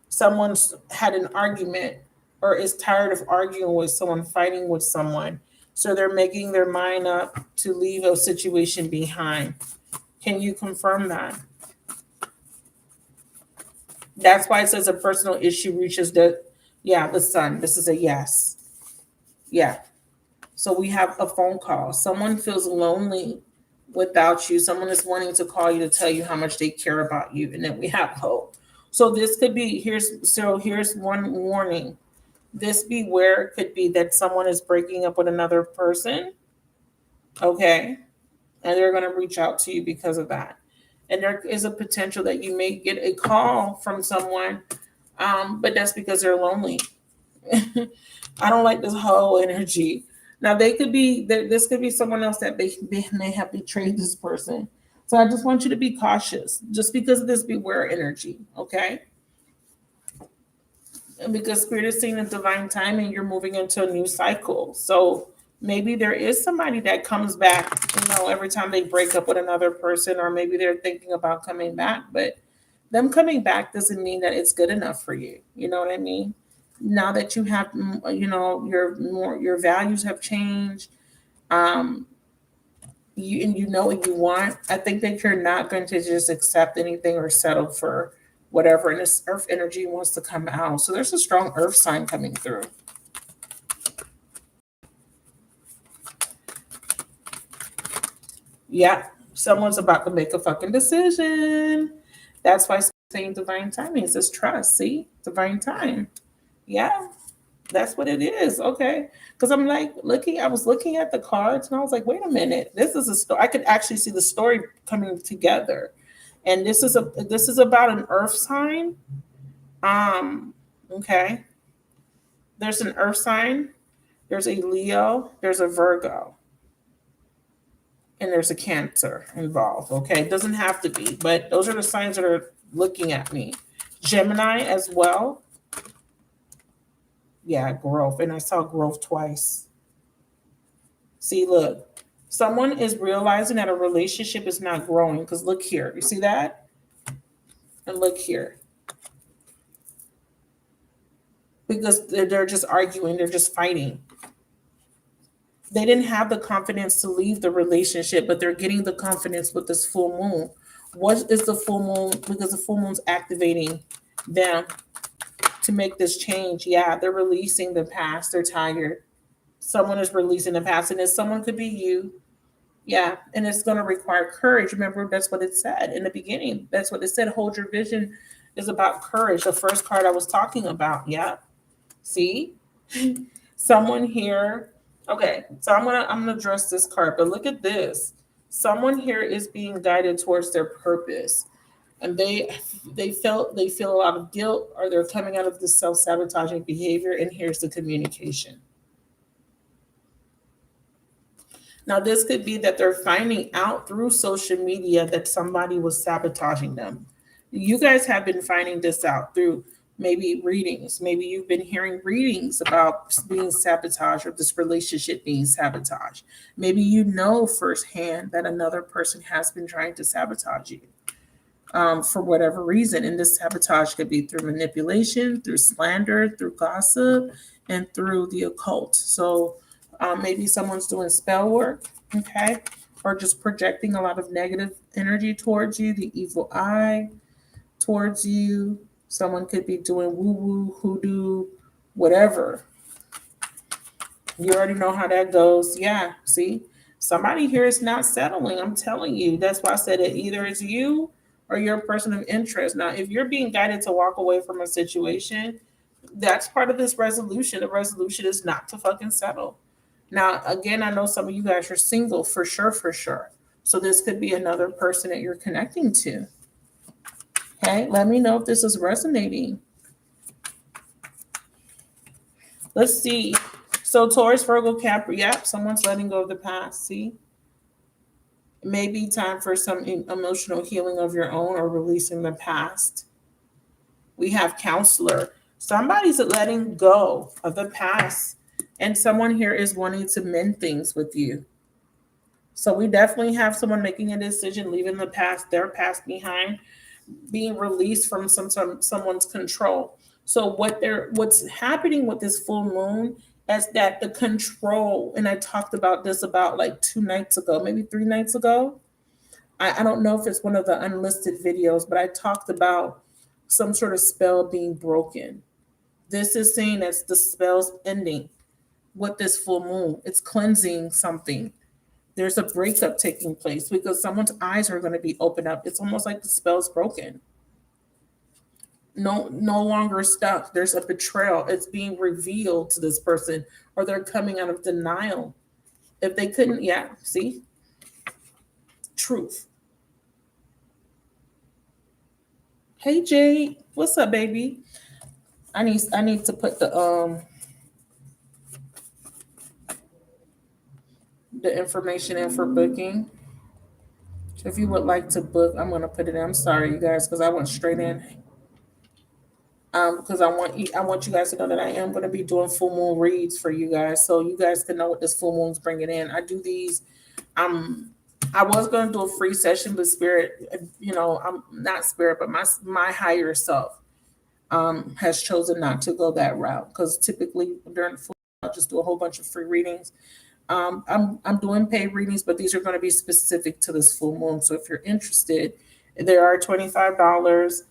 Speaker 1: Someone's had an argument or is tired of arguing with someone, fighting with someone. So they're making their mind up to leave a situation behind. Can you confirm that? That's why it says a personal issue reaches the sun. This is a yes. Yeah. So we have a phone call. Someone feels lonely without you. Someone is wanting to call you to tell you how much they care about you. And then we have hope. So this could be, here's one warning. This be where it could be that someone is breaking up with another person. Okay. And they're going to reach out to you because of that. And there is a potential that you may get a call from someone, but that's because they're lonely. I don't like this whole energy. Now they could be, this could be someone else that may have betrayed this person. So I just want you to be cautious, just because of this beware energy, okay? And because Spirit is seeing a divine timing, you're moving into a new cycle. So maybe there is somebody that comes back, every time they break up with another person, or maybe they're thinking about coming back, but them coming back doesn't mean that it's good enough for you. You know what I mean? Now that you have, your values have changed, you know what you want. I think that you're not going to just accept anything or settle for whatever. And this earth energy wants to come out. So there's a strong earth sign coming through. Yeah, someone's about to make a fucking decision. That's why I'm saying divine timing. It says trust. See, divine time. Yeah, that's what it is. Okay, because I'm like I was looking at the cards and I was like, wait a minute, this is a story. I could actually see the story coming together, and this is about an earth sign. Okay, there's an earth sign. There's a Leo. There's a Virgo. And there's a Cancer involved. Okay, it doesn't have to be, but those are the signs that are looking at me. Gemini as well. Yeah, growth. And I saw growth twice. See, look, someone is realizing that a relationship is not growing because look here. You see that? And look here. Because they're just arguing, they're just fighting. They didn't have the confidence to leave the relationship, but they're getting the confidence with this full moon. What is the full moon? Because the full moon's activating them to make this change. Yeah, they're releasing the past. They're tired. Someone is releasing the past, and someone could be you. Yeah, and it's going to require courage. Remember, that's what it said in the beginning. That's what it said. Hold your vision is about courage. The first card I was talking about. Yeah. See? Someone here. Okay, so I'm gonna address this card, but look at this. Someone here is being guided towards their purpose. and they feel a lot of guilt, or they're coming out of this self-sabotaging behavior. And here's the communication. Now, this could be that they're finding out through social media that somebody was sabotaging them. You guys have been finding this out through maybe readings. Maybe you've been hearing readings about being sabotaged or this relationship being sabotaged. Maybe you know firsthand that another person has been trying to sabotage you for whatever reason. And this sabotage could be through manipulation, through slander, through gossip, and through the occult. So maybe someone's doing spell work, okay, or just projecting a lot of negative energy towards you, the evil eye towards you. Someone could be doing woo woo, hoodoo, whatever. You already know how that goes. Yeah, see, somebody here is not settling. I'm telling you. That's why I said it. Either it's you or you're a person of interest. Now, if you're being guided to walk away from a situation, that's part of this resolution. The resolution is not to fucking settle. Now, again, I know some of you guys are single for sure, for sure. So this could be another person that you're connecting to. Okay, let me know if this is resonating. Let's see. So Taurus, Virgo, Capricorn. Yep, someone's letting go of the past. See, it may be time for some emotional healing of your own or releasing the past. We have counselor. Somebody's letting go of the past, and someone here is wanting to mend things with you. So we definitely have someone making a decision, leaving the past, their past behind, being released from someone's control. So what's happening with this full moon is that the control, and I talked about this about like 2 nights ago, maybe 3 nights ago. I don't know if it's one of the unlisted videos, but I talked about some sort of spell being broken. This is saying that the spell's ending with this full moon. It's cleansing something. There's a breakup taking place because someone's eyes are going to be opened up. It's almost like the spell's broken. No longer stuck. There's a betrayal. It's being revealed to this person, or they're coming out of denial. If they couldn't, yeah, see? Truth. Hey Jade, what's up, baby? I need to put the information in for booking. If you would like to book, I'm gonna put it in. I'm sorry, you guys, because I went straight in. Because I want you guys to know that I am going to be doing full moon reads for you guys, so you guys can know what this full moon's bringing in. I do these. I was going to do a free session, but spirit, I'm not spirit, but my higher self has chosen not to go that route, because typically during the full moon, I'll just do a whole bunch of free readings. I'm doing paid readings, but these are going to be specific to this full moon. So if you're interested, there are $25.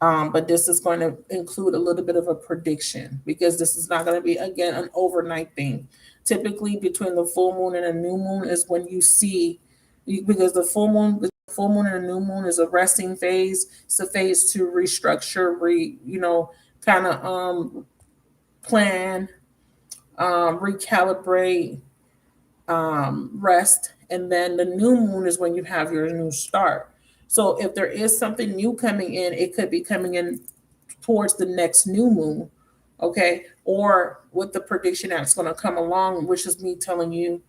Speaker 1: But this is going to include a little bit of a prediction, because this is not going to be, again, an overnight thing. Typically, between the full moon and a new moon is when you see, because the full moon and a new moon is a resting phase. It's a phase to restructure, kind of plan, recalibrate, rest. And then the new moon is when you have your new start. So if there is something new coming in, it could be coming in towards the next new moon, okay? Or with the prediction that's going to come along, which is me telling you,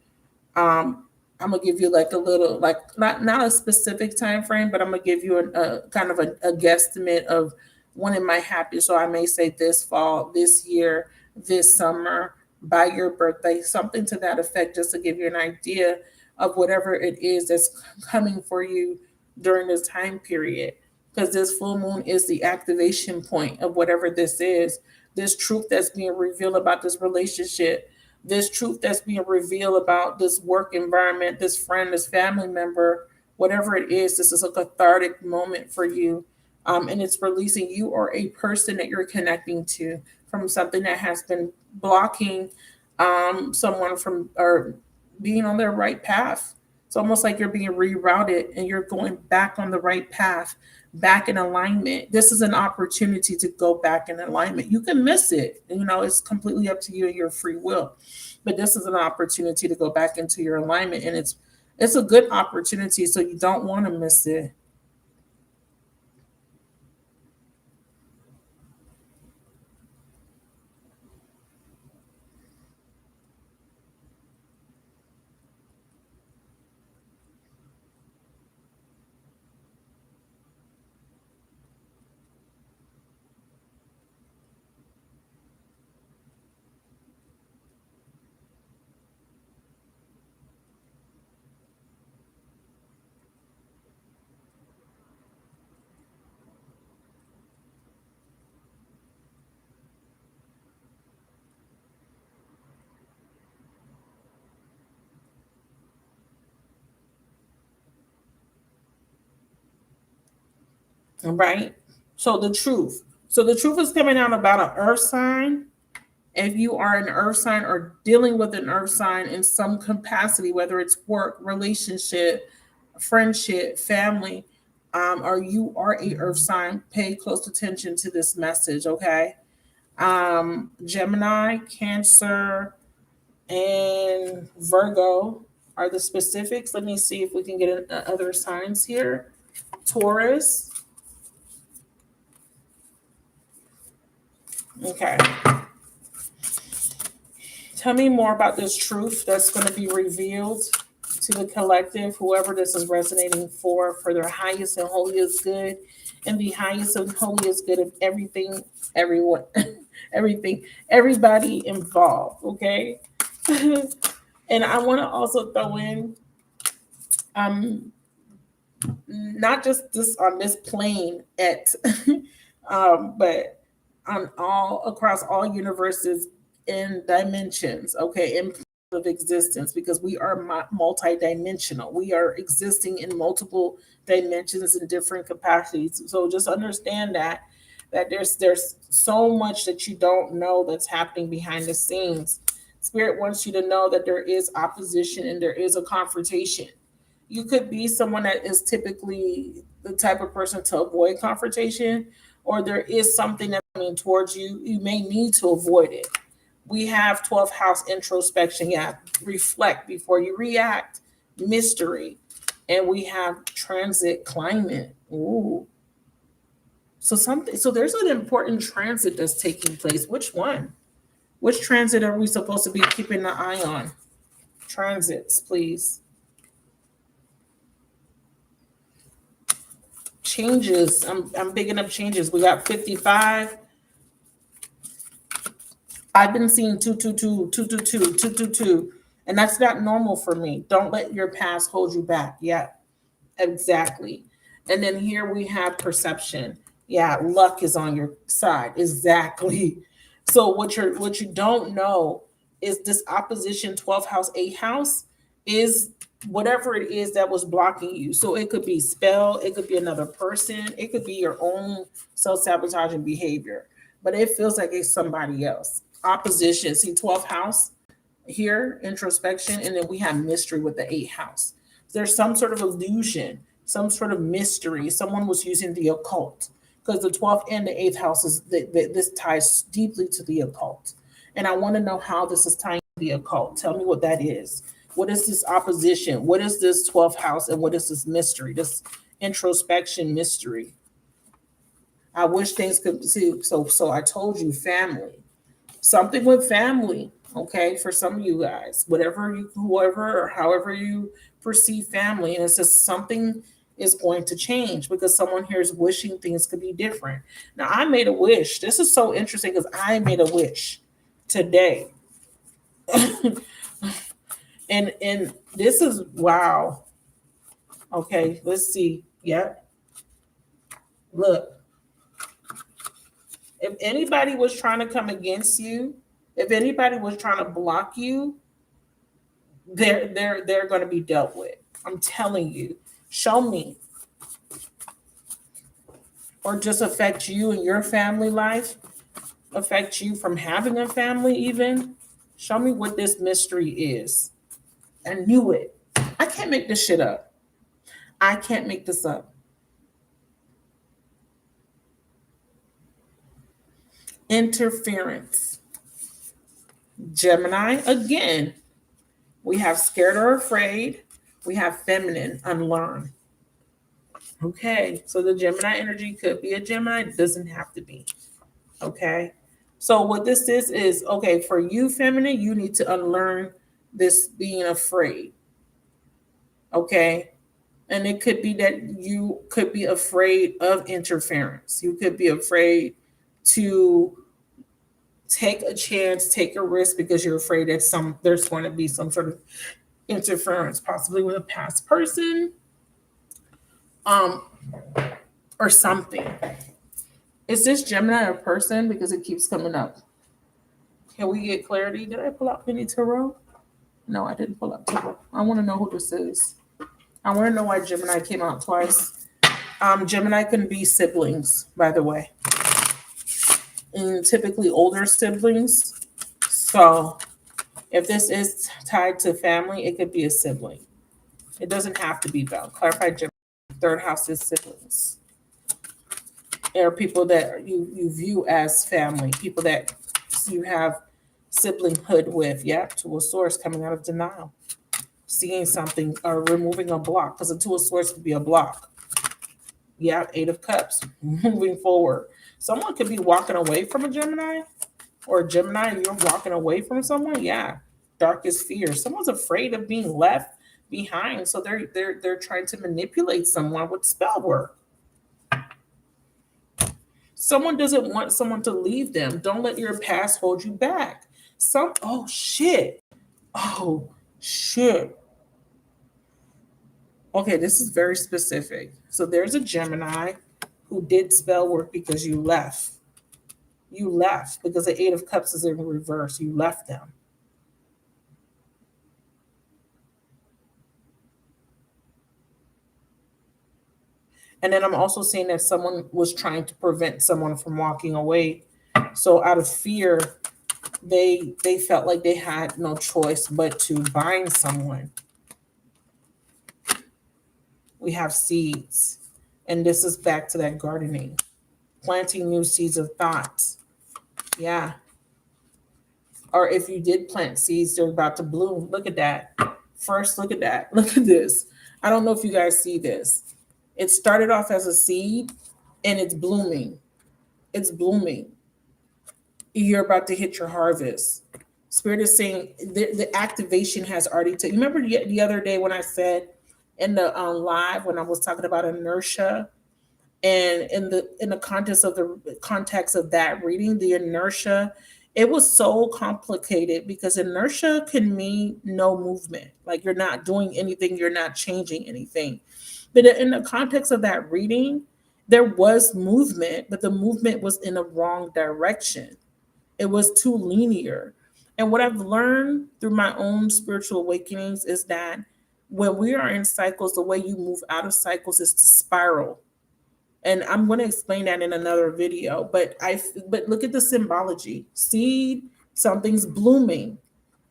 Speaker 1: I'm gonna give you like a little, like not a specific time frame, but I'm gonna give you a kind of a guesstimate of when it might happen. So I may say this fall, this year, this summer, by your birthday, something to that effect, just to give you an idea of whatever it is that's coming for you during this time period. Because this full moon is the activation point of whatever this is, this truth that's being revealed about this relationship, this truth that's being revealed about this work environment, this friend, this family member, whatever it is. This is a cathartic moment for you. And it's releasing you or a person that you're connecting to from something that has been blocking someone from or being on their right path. It's almost like you're being rerouted and you're going back on the right path, back in alignment. This is an opportunity to go back in alignment. You can miss it. It's completely up to you and your free will. But this is an opportunity to go back into your alignment. And it's a good opportunity, so you don't want to miss it. All right. So the truth. So the truth is coming out about an earth sign. If you are an earth sign or dealing with an earth sign in some capacity, whether it's work, relationship, friendship, family, or you are a earth sign, pay close attention to this message, okay? Gemini, Cancer, and Virgo are the specifics. Let me see if we can get other signs here. Taurus. Okay. Tell me more about this truth that's going to be revealed to the collective, whoever this is resonating for their highest and holiest good, and the highest and holiest good of everything, everyone, everything, everybody involved, okay? And I want to also throw in not just this on this plane at but on all across all universes in dimensions, okay, in planes of existence, because we are multidimensional. We are existing in multiple dimensions in different capacities. So just understand that there's so much that you don't know that's happening behind the scenes. Spirit wants you to know that there is opposition and there is a confrontation. You could be someone that is typically the type of person to avoid confrontation, or there is something that's coming towards you. You may need to avoid it. We have 12th house introspection. Yeah, reflect before you react, mystery. And we have transit climate. Ooh. So there's an important transit that's taking place. Which one? Which transit are we supposed to be keeping an eye on? Transits, please. Changes. I'm bigging up changes. We got 55. I've been seeing 222, 222, 222, and that's not normal for me. Don't let your past hold you back. Yeah, exactly. And then here we have perception. Yeah, luck is on your side. Exactly. So what you don't know is this opposition 12th house, 8th house is whatever it is that was blocking you. So it could be spell, it could be another person, it could be your own self-sabotaging behavior, but it feels like it's somebody else. Opposition. See 12th house here, introspection, and then we have mystery with the 8th house. There's some sort of illusion, some sort of mystery. Someone was using the occult because the 12th and the 8th house is this ties deeply to the occult. And I want to know how this is tying to the occult. Tell me what that is. What is this opposition? What is this 12th house? And what is this mystery, this introspection mystery? I wish things could see. So I told you family. Something with family, okay, for some of you guys, whoever or however you perceive family, and it's just something is going to change because someone here is wishing things could be different. Now, I made a wish. This is so interesting because I made a wish today. and this is wow. Okay, let's see. Yep. Look, if anybody was trying to come against you, if anybody was trying to block you, they're going to be dealt with. I'm telling you. Show me. Or just affect you and your family life, affect you from having a family even. Show me what this mystery is. I knew it. I can't make this shit up. I can't make this up. Interference. Gemini again. We have scared or afraid. We have feminine, unlearn. Okay, so the Gemini energy could be a Gemini. It doesn't have to be. Okay, so what this is okay, for you, feminine, you need to unlearn this being afraid. Okay, and it could be that you could be afraid of interference. You could be afraid to take a chance, take a risk because you're afraid that there's going to be some sort of interference, possibly with a past person, or something. Is this Gemini a person? Because it keeps coming up. Can we get clarity? Did I pull out Penny Tarot? No, I didn't pull out Tarot. I want to know who this is. I want to know why Gemini came out twice. Gemini can be siblings, by the way, and typically older siblings. So if this is tied to family, it could be a sibling. It doesn't have to be though. Clarify Gemini. Third house is siblings. There are people that you view as family, people that you have siblinghood with. Yeah, Two of Swords coming out of denial, seeing something or removing a block, because a Two of Swords could be a block. Yeah, Eight of Cups, moving forward. Someone could be walking away from a Gemini, or a Gemini, and you're walking away from someone. Yeah, darkest fear. Someone's afraid of being left behind, so they're trying to manipulate someone with spell work. Someone doesn't want someone to leave them. Don't let your past hold you back. Oh shit. Oh shit. Okay, this is very specific. So there's a Gemini who did spell work because you left. You left because the Eight of Cups is in reverse. You left them. And then I'm also seeing that someone was trying to prevent someone from walking away. So out of fear, they felt like they had no choice but to bind someone. We have seeds. And this is back to that gardening. Planting new seeds of thoughts. Yeah. Or if you did plant seeds, they're about to bloom. Look at that. First, look at that. Look at this. I don't know if you guys see this. It started off as a seed and it's blooming. It's blooming. You're about to hit your harvest. Spirit is saying the activation has already taken. Remember the other day when I said in the live when I was talking about inertia, and in the context of that reading, the inertia, it was so complicated because inertia can mean no movement, like you're not doing anything, you're not changing anything. But in the context of that reading, there was movement, but the movement was in the wrong direction. It was too linear. And what I've learned through my own spiritual awakenings is that when we are in cycles, the way you move out of cycles is to spiral. And I'm going to explain that in another video. But look at the symbology. Seed, something's blooming.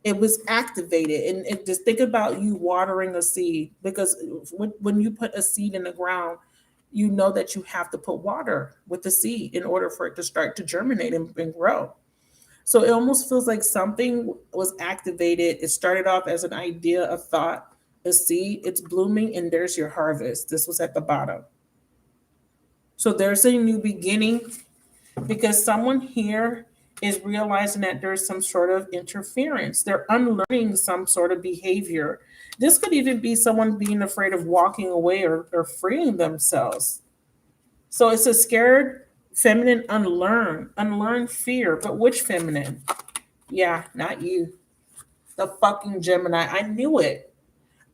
Speaker 1: It was activated. And just think about you watering a seed, because when you put a seed in the ground, you know that you have to put water with the seed in order for it to start to germinate and grow. So it almost feels like something was activated. It started off as an idea, a thought, a seed. It's blooming, and there's your harvest. This was at the bottom. So there's a new beginning, because someone here is realizing that there's some sort of interference. They're unlearning some sort of behavior. This could even be someone being afraid of walking away or freeing themselves. So it's a scared feminine unlearn fear. But which feminine? Yeah, not you. The fucking Gemini. I knew it.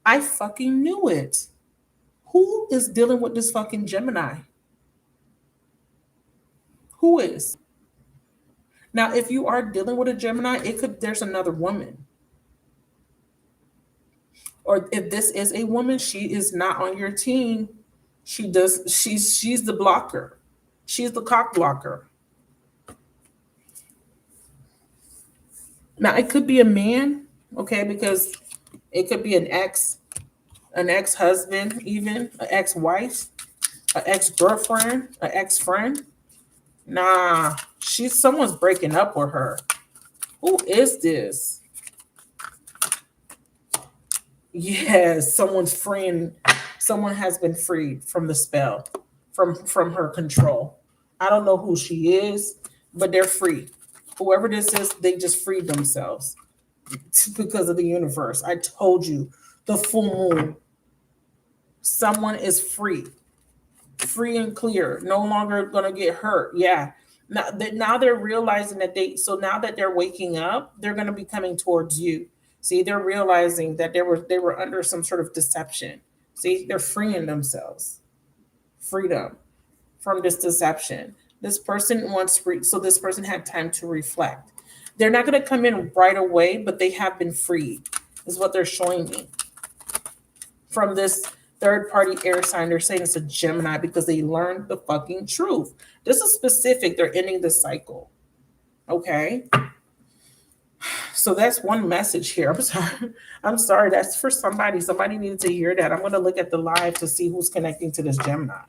Speaker 1: I fucking knew it. Who is dealing with this fucking Gemini? Who is? Now, if you are dealing with a Gemini, there's another woman. Or if this is a woman, she is not on your team. She's the blocker. She's the cock blocker. Now, it could be a man, okay, because it could be an ex-husband, even an ex-wife, an ex-girlfriend, an ex-friend. Nah, someone's breaking up with her. Who is this? Yes, someone has been freed from the spell, from her control. I don't know who she is, but they're free. Whoever this is, they just freed themselves because of the universe. I told you, the full moon. Someone is free and clear, no longer gonna get hurt. Yeah. Now they're realizing now that they're waking up, they're gonna be coming towards you. See, they're realizing that they were under some sort of deception. See, they're freeing themselves. Freedom from this deception. This person so this person had time to reflect. They're not gonna come in right away, but they have been freed, is what they're showing me. From this third party air sign, they're saying it's a Gemini because they learned the fucking truth. This is specific. They're ending the cycle. Okay. So that's one message here. I'm sorry. I'm sorry. That's for somebody. Somebody needed to hear that. I'm going to look at the live to see who's connecting to this Gemini.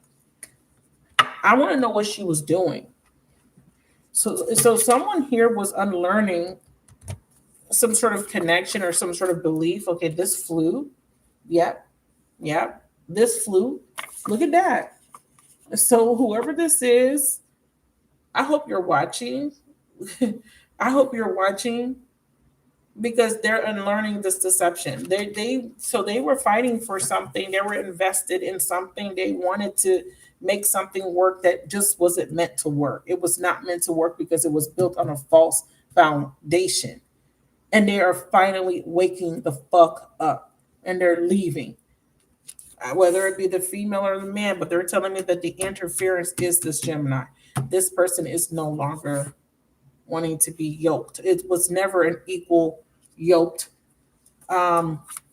Speaker 1: I want to know what she was doing. So someone here was unlearning some sort of connection or some sort of belief. Okay, this flew. Yep. Yep. This flew. Look at that. So whoever this is, I hope you're watching. I hope you're watching because they're unlearning this deception. They were fighting for something. They were invested in something. They wanted to make something work that just wasn't meant to work. It was not meant to work because it was built on a false foundation. And they are finally waking the fuck up and they're leaving. Whether it be the female or the man, but they're telling me that the interference is this Gemini. This person is no longer wanting to be yoked. It was never an equal yoked,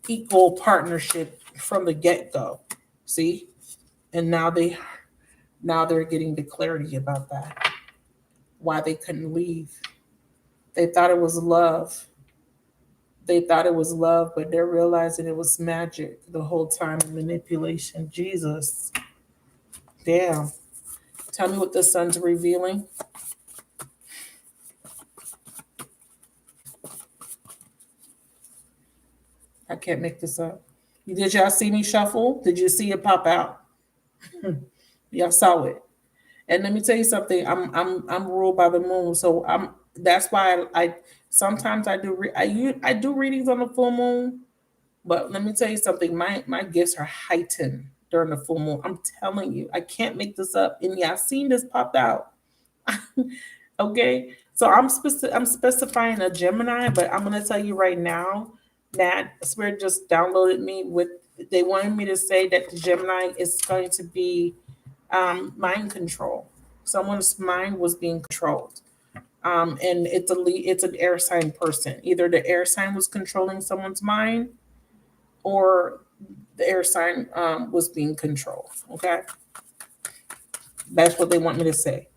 Speaker 1: equal partnership from the get-go. See? And now they're getting the clarity about that. Why they couldn't leave. They thought it was love. They thought it was love, but they're realizing it was magic the whole time, manipulation. Jesus. Damn. Tell me what the sun's revealing. I can't make this up. Did y'all see me shuffle? Did you see it pop out? Y'all saw it. And let me tell you something. I'm ruled by the moon, so that's why I sometimes I do readings on the full moon. But let me tell you something. My gifts are heightened during the full moon. I'm telling you, I can't make this up. And yeah, I've seen this pop out. Okay, so I'm specifying a Gemini, but I'm gonna tell you right now that Spirit just downloaded me with. They wanted me to say that the Gemini is going to be mind control. Someone's mind was being controlled. And it's an air sign person. Either the air sign was controlling someone's mind, or the air sign was being controlled. Okay, that's what they want me to say.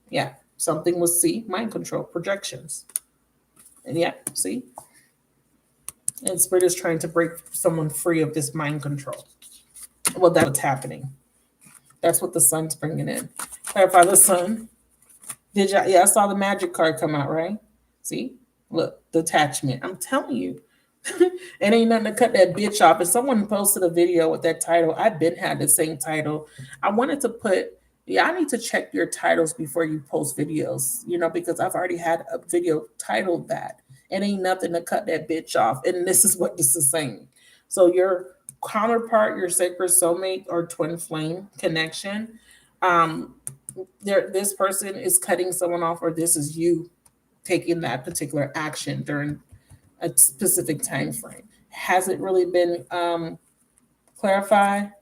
Speaker 1: Yeah, something was mind control, projections, and yeah, see, and Spirit is trying to break someone free of this mind control. Well, that's what's happening. That's what the sun's bringing in. Clarify the sun. Did y'all? Yeah, I saw the magic card come out, right? See, look, detachment. I'm telling you, it ain't nothing to cut that bitch off. And someone posted a video with that title. I've been had the same title. I wanted to put. Yeah, I need to check your titles before you post videos, because I've already had a video titled that. It ain't nothing to cut that bitch off. And this is what this is saying. So your counterpart, your sacred soulmate or twin flame connection, this person is cutting someone off, or this is you taking that particular action during a specific time frame. Has it really been clarified?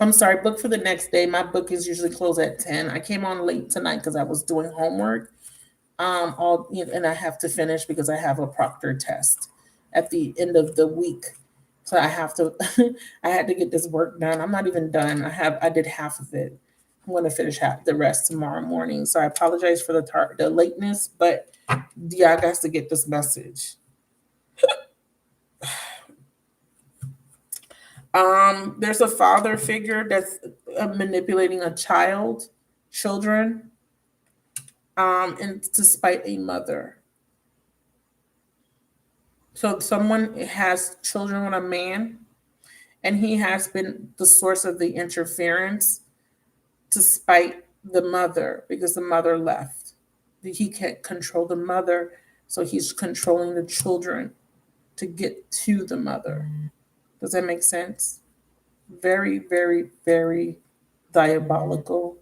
Speaker 1: I'm sorry, book for the next day. My book is usually closed at 10. I came on late tonight because I was doing homework. And I have to finish because I have a proctor test at the end of the week. So I have to I had to get this work done. I'm not even done. I did half of it. I'm going to finish the rest tomorrow morning. So I apologize for the lateness, but yeah, I got to get this message. There's a father figure that's manipulating children, and to spite a mother. So someone has children with a man, and he has been the source of the interference to spite the mother because the mother left. He can't control the mother, so he's controlling the children to get to the mother. Does that make sense? Very, very, very diabolical.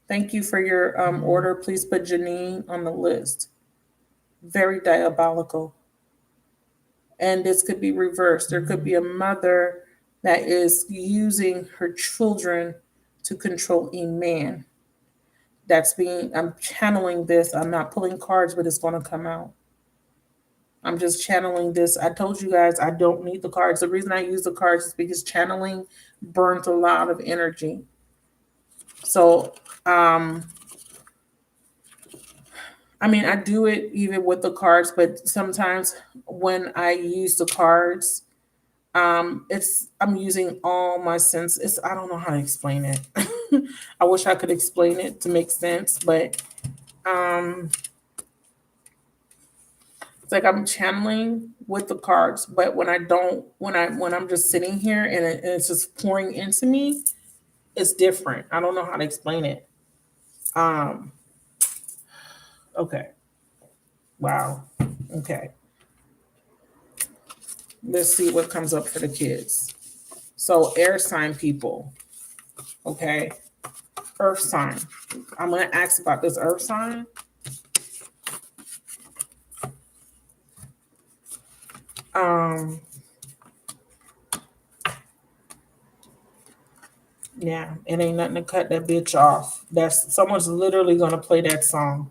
Speaker 1: Thank you for your order. Please put Janine on the list. Very diabolical. And this could be reversed. There could be a mother that is using her children to control a man. I'm channeling this. I'm not pulling cards, but it's going to come out. I'm just channeling this. I told you guys I don't need the cards. The reason I use the cards is because channeling burns a lot of energy. So, I mean, I do it even with the cards, but sometimes when I use the cards, I'm using all my senses. I don't know how to explain it. I wish I could explain it to make sense, but um, it's like I'm channeling with the cards. But when I don't, when I'm just sitting here and it's just pouring into me, it's different. I don't know how to explain it. Um, okay. Wow. Okay. Let's see what comes up for the kids. So air sign people. Okay. Earth sign. I'm going to ask about this earth sign. Yeah, it ain't nothing to cut that bitch off. That's someone's literally gonna play that song.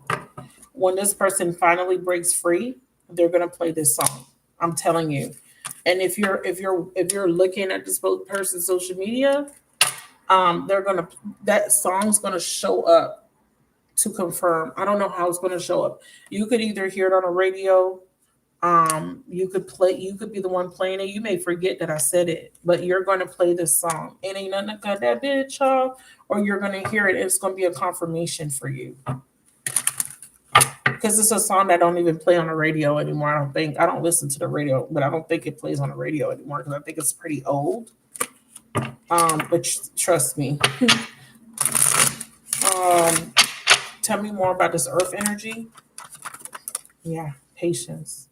Speaker 1: When this person finally breaks free, they're gonna play this song. I'm telling you. And if you're looking at this person's social media, they're gonna that song's gonna show up to confirm. I don't know how it's gonna show up. You could either hear it on a radio. You could be the one playing it. You may forget that I said it, but you're gonna play this song. It ain't nothing to cut that bitch off, or you're gonna hear it. It's gonna be a confirmation for you. Because it's a song that don't even play on the radio anymore. I don't think. I don't listen to the radio, but I don't think it plays on the radio anymore because I think it's pretty old. But trust me. Tell me more about this earth energy. Yeah, patience.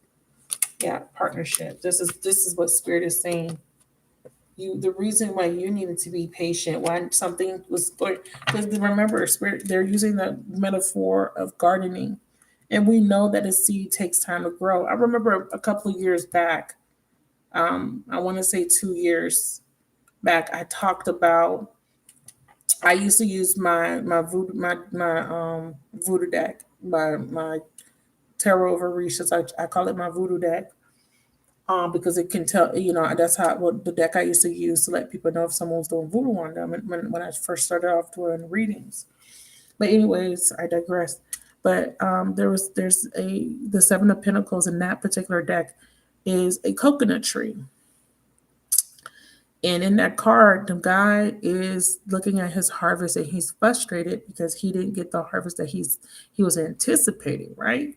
Speaker 1: Yeah, partnership. This is what spirit is saying. The reason why you needed to be patient when something was going, because remember, spirit, they're using the metaphor of gardening, and we know that a seed takes time to grow. I remember a couple of years back, I want to say 2 years back, I talked about. I used to use my voodoo deck, my tarot of Aries. I call it my voodoo deck. Because it can tell, that's the deck I used to use to let people know if someone was doing voodoo on them when I first started off doing readings. But anyways, I digress. But there's the Seven of Pentacles in that particular deck is a coconut tree. And in that card, the guy is looking at his harvest and he's frustrated because he didn't get the harvest that he was anticipating, right?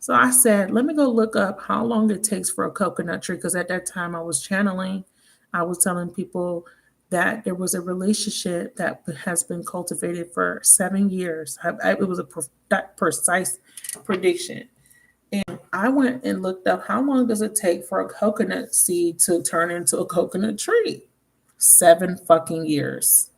Speaker 1: So I said, let me go look up how long it takes for a coconut tree. Because at that time I was channeling, I was telling people that there was a relationship that has been cultivated for 7 years. It was that precise prediction. And I went and looked up how long does it take for a coconut seed to turn into a coconut tree? 7 fucking years.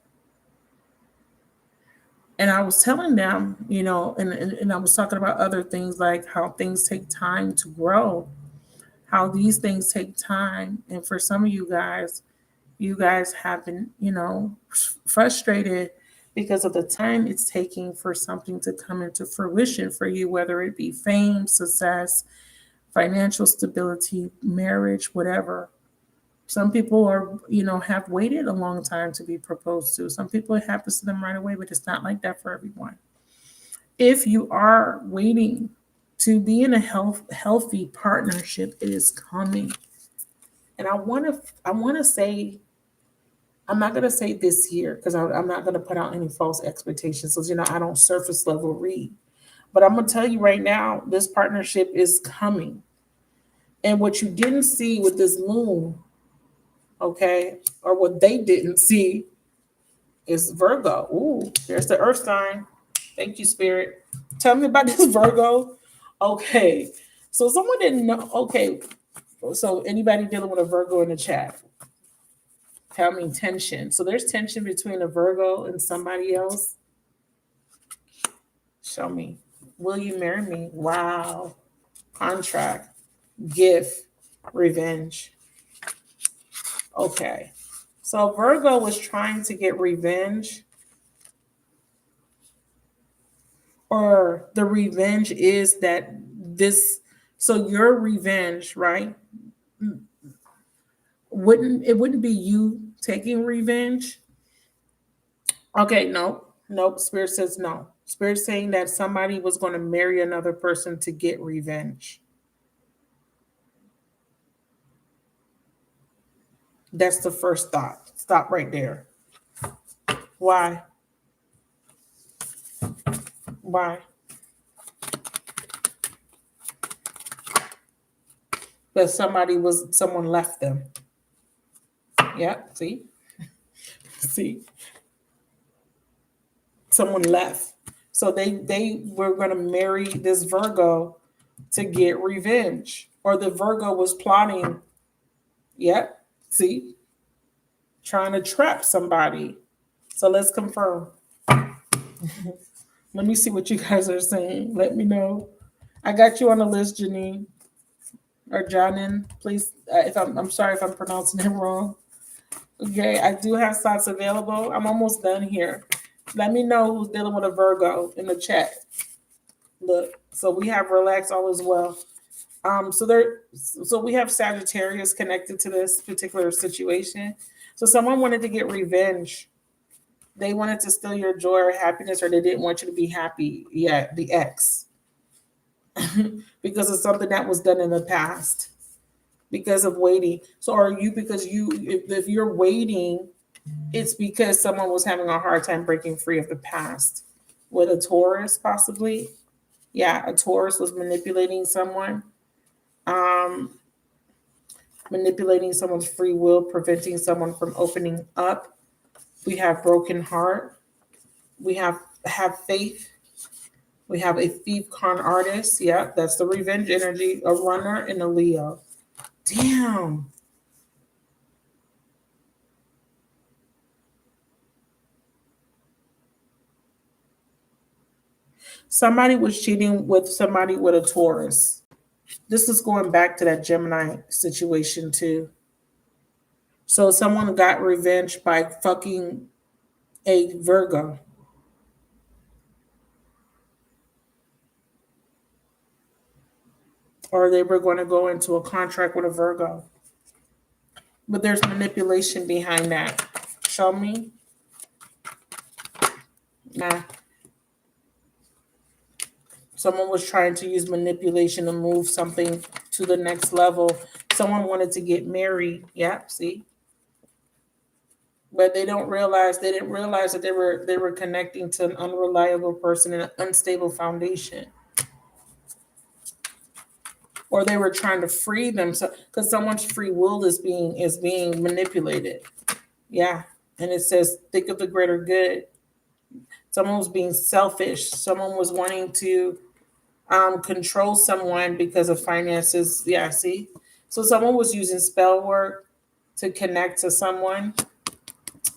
Speaker 1: And I was telling them, and I was talking about other things like how things take time to grow, how these things take time. And for some of you guys have been, frustrated because of the time it's taking for something to come into fruition for you, whether it be fame, success, financial stability, marriage, whatever. Some people have waited a long time to be proposed to. Some people it happens to them right away, but it's not like that for everyone. If you are waiting to be in a healthy partnership, it is coming. And I want to say, I'm not going to say this year because I'm not going to put out any false expectations. So, I don't surface level read. But I'm going to tell you right now, this partnership is coming. And what you didn't see with this moon, okay, or what they didn't see is Virgo. Ooh, there's the earth sign. Thank you, Spirit. Tell me about this Virgo. Okay, so someone didn't know. Okay, so anybody dealing with a Virgo in the chat, tell me tension. So there's tension between a Virgo and somebody else. Show me. Will you marry me? Wow. Contract, gift, revenge. Okay. So Virgo was trying to get revenge, or the revenge is that this So your revenge, right? Wouldn't be you taking revenge? Okay, nope. Spirit says no. Spirit saying that somebody was going to marry another person to get revenge. That's the first thought. Stop right there. Why? Why? But someone left them. Yeah, see? See? Someone left. So they were going to marry this Virgo to get revenge. Or the Virgo was plotting. Yep. See? Trying to trap somebody. So let's confirm. Let me see what you guys are saying. Let me know. I got you on the list, Janine or Janin. Please, if I'm sorry if I'm pronouncing it wrong. Okay, I do have slots available. I'm almost done here. Let me know who's dealing with a Virgo in the chat. Look, so we have relax all as well. So we have Sagittarius connected to this particular situation. So someone wanted to get revenge. They wanted to steal your joy or happiness, or they didn't want you to be happy. Yeah, the ex. Because of something that was done in the past. Because of waiting. So are you, because if you're waiting, it's because someone was having a hard time breaking free of the past. With a Taurus, possibly. Yeah, a Taurus was manipulating someone. Manipulating someone's free will, preventing someone from opening up. We have broken heart. We have faith. We have a thief, con artist. Yeah, that's the revenge energy. A runner and a Leo. Damn. Somebody was cheating with somebody with a Taurus. This is going back to that Gemini situation too. So someone got revenge by fucking a Virgo. Or they were going to go into a contract with a Virgo. But there's manipulation behind that. Show me. Nah. Someone was trying to use manipulation to move something to the next level. Someone wanted to get married. Yeah, see? But they didn't realize that they were connecting to an unreliable person in an unstable foundation. Or they were trying to free themselves because someone's free will is being manipulated. Yeah. And it says think of the greater good. Someone was being selfish. Someone was wanting to control someone because of finances. Yeah, see? So someone was using spell work to connect to someone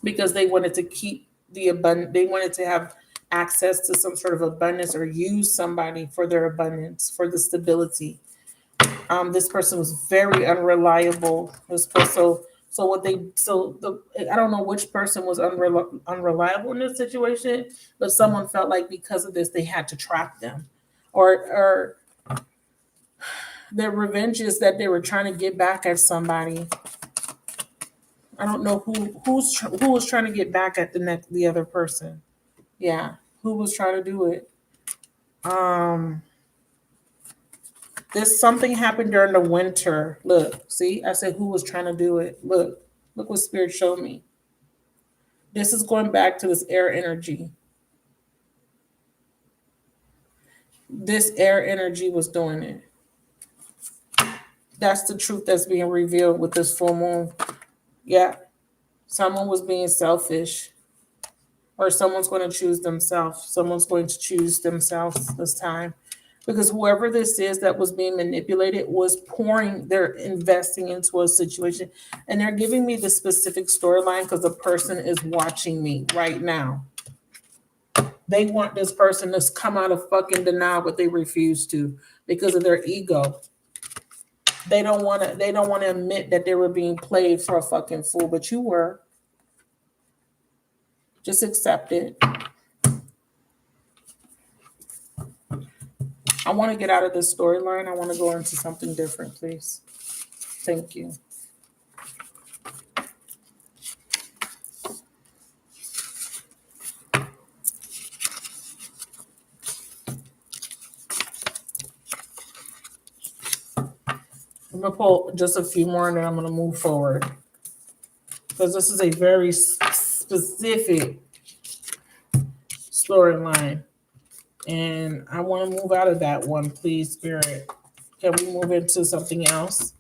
Speaker 1: because they wanted to keep the abundant. They wanted to have access to some sort of abundance or use somebody for their abundance, for the stability. This person was very unreliable. I don't know which person was unreliable in this situation, but someone felt like because of this they had to trap them, or their revenge is that they were trying to get back at somebody. I don't know who was trying to get back at the other person. Yeah, who was trying to do it? This something happened during the winter. Look, see, I said who was trying to do it. Look what Spirit showed me. This is going back to this air energy. This air energy was doing it. That's the truth that's being revealed with this full moon. Yeah. Someone was being selfish. Or someone's going to choose themselves. Someone's going to choose themselves this time. Because whoever this is that was being manipulated was they're investing into a situation. And they're giving me the specific storyline because the person is watching me right now. They want this person to come out of fucking denial, but they refuse to because of their ego. They don't want to admit that they were being played for a fucking fool, but you were. Just accept it. I want to get out of this storyline. I want to go into something different, please. Thank you. I'm going to pull just a few more and then I'm going to move forward. Because this is a very specific storyline. And I want to move out of that one, please, Spirit. Can we move into something else?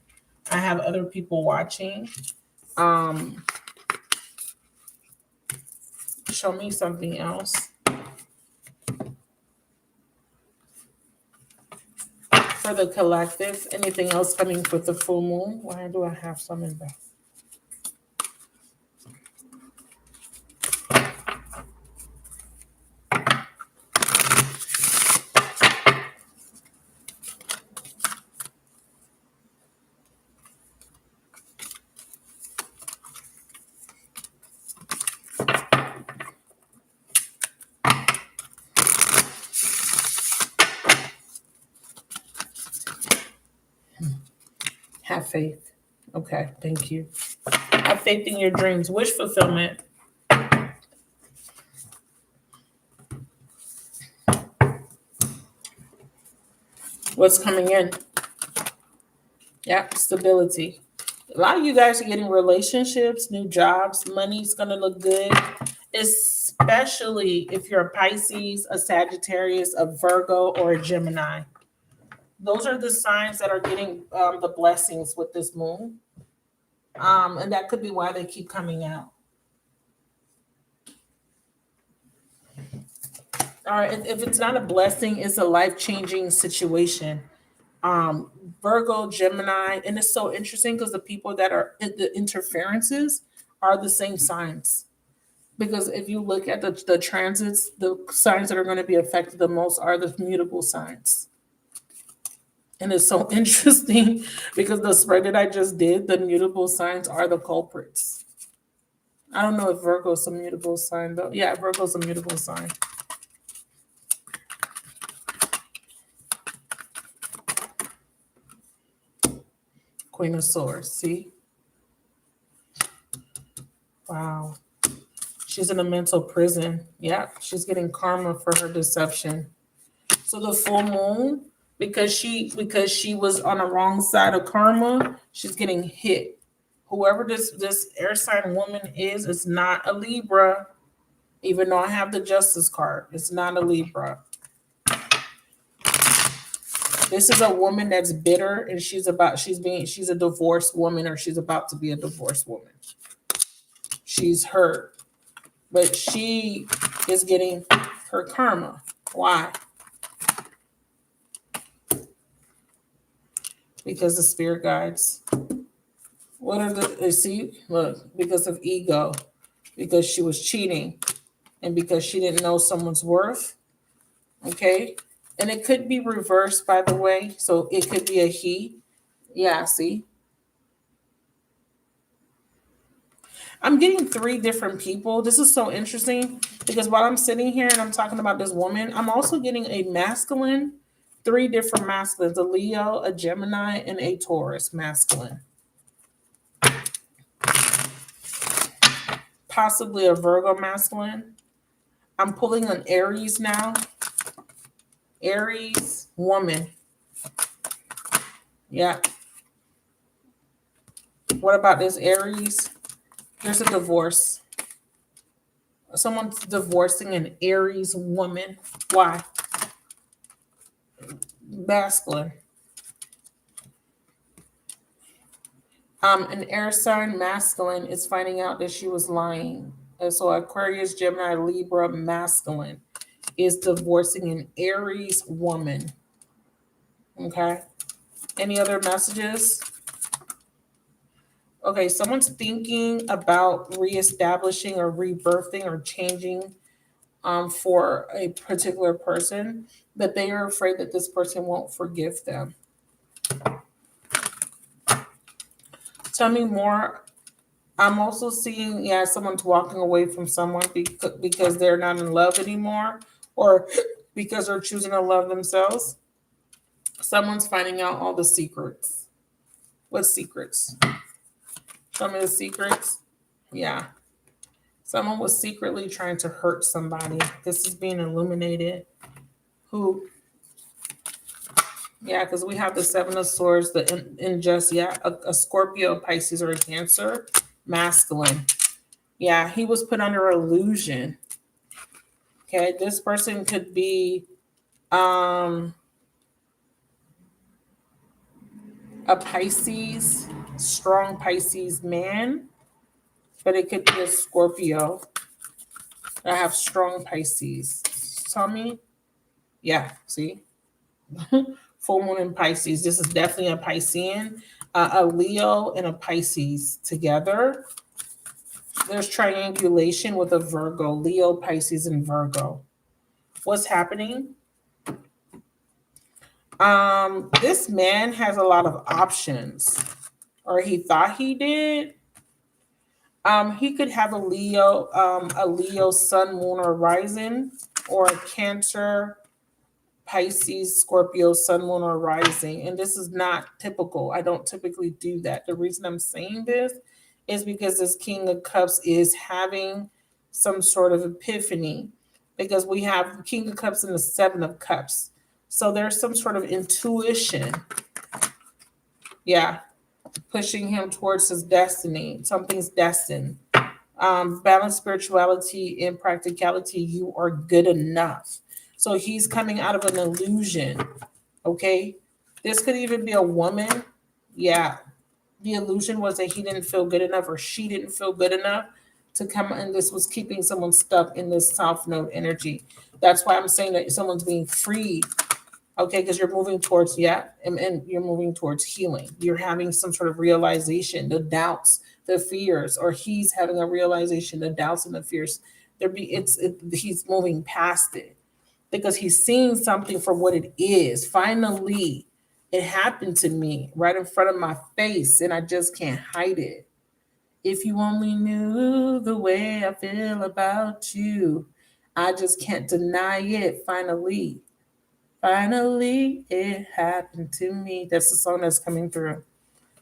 Speaker 1: I have other people watching. Show me something else. For the collective, anything else coming with the full moon? Why do I have some in there? Have faith. Okay, thank you. Have faith in your dreams. Wish fulfillment. What's coming in? Yeah, stability. A lot of you guys are getting relationships, new jobs, money's going to look good, especially if you're a Pisces, a Sagittarius, a Virgo, or a Gemini. Those are the signs that are getting the blessings with this moon. And that could be why they keep coming out. All right, if it's not a blessing, it's a life-changing situation. Virgo, Gemini, and it's so interesting because the people that are the interferences are the same signs. Because if you look at the transits, the signs that are going to be affected the most are the mutable signs. And it's so interesting because the spread that I just did, the mutable signs are the culprits. I don't know if Virgo's a mutable sign though. Yeah, Virgo's a mutable sign. Queen of Swords, see? Wow. She's in a mental prison. Yeah, she's getting karma for her deception. So the full moon, because she was on the wrong side of karma, she's getting hit. Whoever this air sign woman is, it's not a Libra. Even though I have the Justice card, it's not a Libra. This is a woman that's bitter and she's a divorced woman or she's about to be a divorced woman. She's hurt, but she is getting her karma. Why? Because the spirit guides. What are they see? Look, because of ego, because she was cheating, and because she didn't know someone's worth. Okay. And it could be reversed, by the way. So it could be a he. Yeah, see? I'm getting 3 different people. This is so interesting because while I'm sitting here and I'm talking about this woman, I'm also getting a masculine, 3 different masculines, a Leo, a Gemini, and a Taurus masculine. Possibly a Virgo masculine. I'm pulling an Aries now. Aries woman. Yeah. What about this Aries? There's a divorce. Someone's divorcing an Aries woman. Why? Masculine. An air sign masculine is finding out that she was lying. And so Aquarius, Gemini, Libra masculine is divorcing an Aries woman. Okay. Any other messages? Okay, someone's thinking about reestablishing or rebirthing or changing for a particular person, but they are afraid that this person won't forgive them. Tell me more. I'm also seeing, someone's walking away from someone because they're not in love anymore or because they're choosing to love themselves. Someone's finding out all the secrets. What secrets? Show me the secrets. Yeah. Someone was secretly trying to hurt somebody. This is being illuminated. Who? Yeah, because we have the Seven of Swords, the injustice. Yeah, a Scorpio, Pisces, or a Cancer, masculine. Yeah, he was put under illusion. Okay, this person could be a Pisces, strong Pisces man, but it could be a Scorpio. I have strong Pisces. Tell me? Yeah, see? Full moon in Pisces. This is definitely a Piscean, a Leo and a Pisces together. There's triangulation with a Virgo, Leo, Pisces, and Virgo. What's happening? This man has a lot of options, or he thought he did. He could have a Leo sun, moon, or rising, or a Cancer, Pisces, Scorpio, sun, moon, or rising. And this is not typical. I don't typically do that. The reason I'm saying this is because this King of Cups is having some sort of epiphany, because we have the King of Cups and the Seven of Cups. So there's some sort of intuition. Yeah. Pushing him towards his destiny. Something's destined. Balance spirituality and practicality. You are good enough. So he's coming out of an illusion. Okay. This could even be a woman. Yeah. The illusion was that he didn't feel good enough, or she didn't feel good enough to come, and this was keeping someone stuck in this South Node energy. That's why I'm saying that someone's being freed. Okay, because you're moving towards, and you're moving towards healing. You're having some sort of realization, the doubts, the fears, or he's having a realization, the doubts and the fears. He's moving past it, because he's seeing something for what it is. Finally, it happened to me right in front of my face, and I just can't hide it. If you only knew the way I feel about you, I just can't deny it. Finally, it happened to me. That's the song that's coming through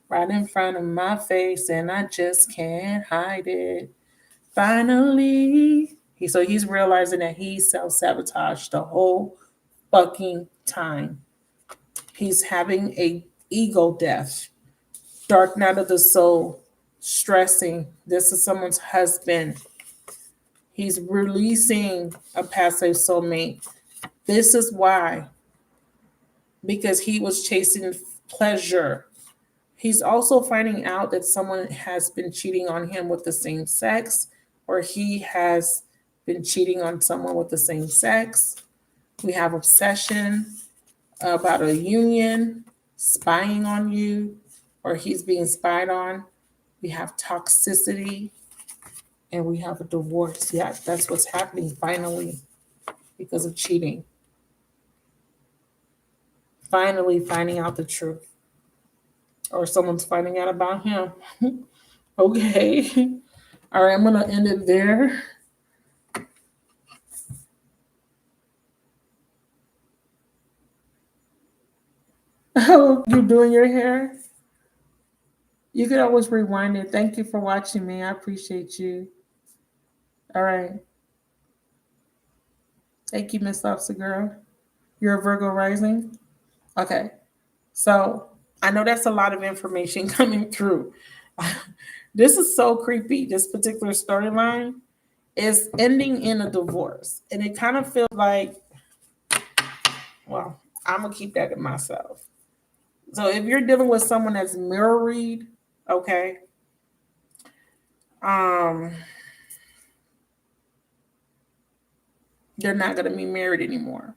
Speaker 1: right in front of my face, and I just can't hide it. Finally. He's realizing that he self-sabotaged the whole fucking time. He's having a ego death, dark night of the soul, stressing. This is someone's husband. He's releasing a passive soulmate. This is why, because he was chasing pleasure. He's also finding out that someone has been cheating on him with the same sex, or he has been cheating on someone with the same sex. We have obsession about a union, spying on you, or he's being spied on. We have toxicity, and we have a divorce. Yeah, that's what's happening finally, because of cheating. Finally finding out the truth. Or someone's finding out about him. Okay. All right, I'm going to end it there. Oh, you're doing your hair? You can always rewind it. Thank you for watching me. I appreciate you. All right. Thank you, Miss Officer Girl. You're a Virgo rising? Okay. So I know that's a lot of information coming through. This is so creepy. This particular storyline is ending in a divorce. And it kind of feels like, well, I'm going to keep that to myself. So if you're dealing with someone that's married, okay, they're not going to be married anymore.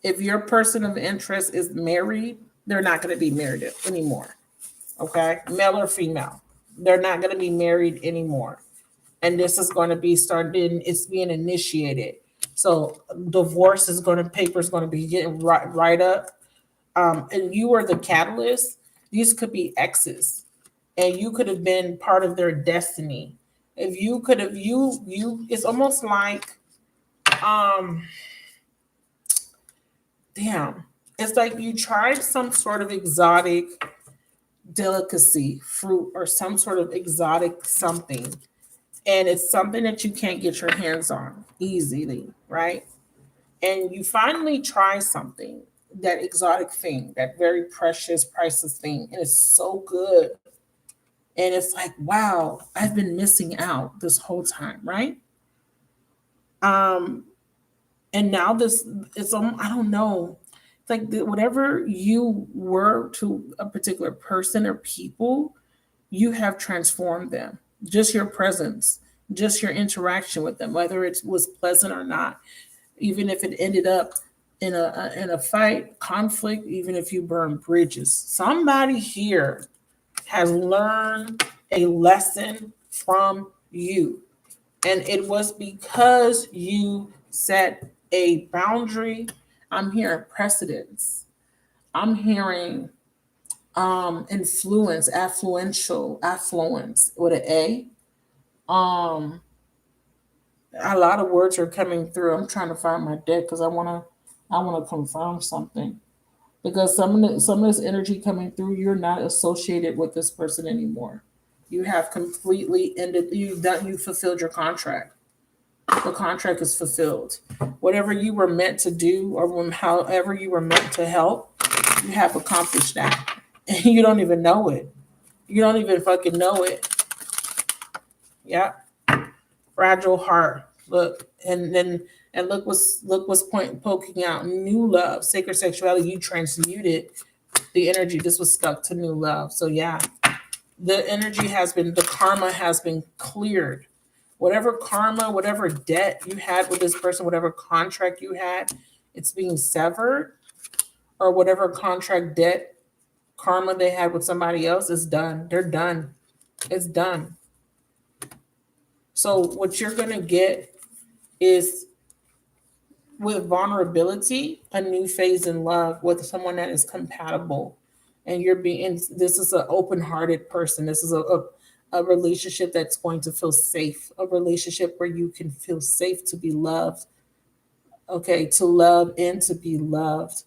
Speaker 1: If your person of interest is married, they're not going to be married anymore. Okay, male or female, they're not going to be married anymore. And this is going to be starting, it's being initiated. So divorce is going to, paper is going to be getting right up. And you are the catalyst. These could be exes, and you could have been part of their destiny. If you could have, it's almost like, damn, It's like you tried some sort of exotic delicacy, fruit, or some sort of exotic something, and it's something that you can't get your hands on easily, right? And you finally try something, that exotic thing, that very precious, priceless thing, and it's so good. And it's like, wow, I've been missing out this whole time, right? Um, and now this it's I don't know. It's like whatever you were to a particular person or people, you have transformed them. Just your presence, just your interaction with them, whether it was pleasant or not, even if it ended up in a fight, conflict, even if you burn bridges. Somebody here has learned a lesson from you. And it was because you set a boundary. I'm hearing precedence. I'm hearing influence, affluence with an A. A lot of words are coming through. I'm trying to find my deck because I wanna confirm something. Because some of this energy coming through, you're not associated with this person anymore. You have completely ended. You fulfilled your contract. The contract is fulfilled. Whatever you were meant to do, or however you were meant to help, you have accomplished that, and you don't even know it. You don't even fucking know it. Yeah, fragile heart. Look, and look what's poking out. New love, sacred sexuality. You transmuted the energy. This was stuck to new love. So yeah, the karma has been cleared. Whatever karma, whatever debt you had with this person, whatever contract you had, it's being severed, or whatever contract, debt, karma they had with somebody else is done. They're done. It's done. So what you're gonna get is, with vulnerability, a new phase in love with someone that is compatible. And this is an open-hearted person. This is a relationship that's going to feel safe, a relationship where you can feel safe to be loved. Okay, to love and to be loved.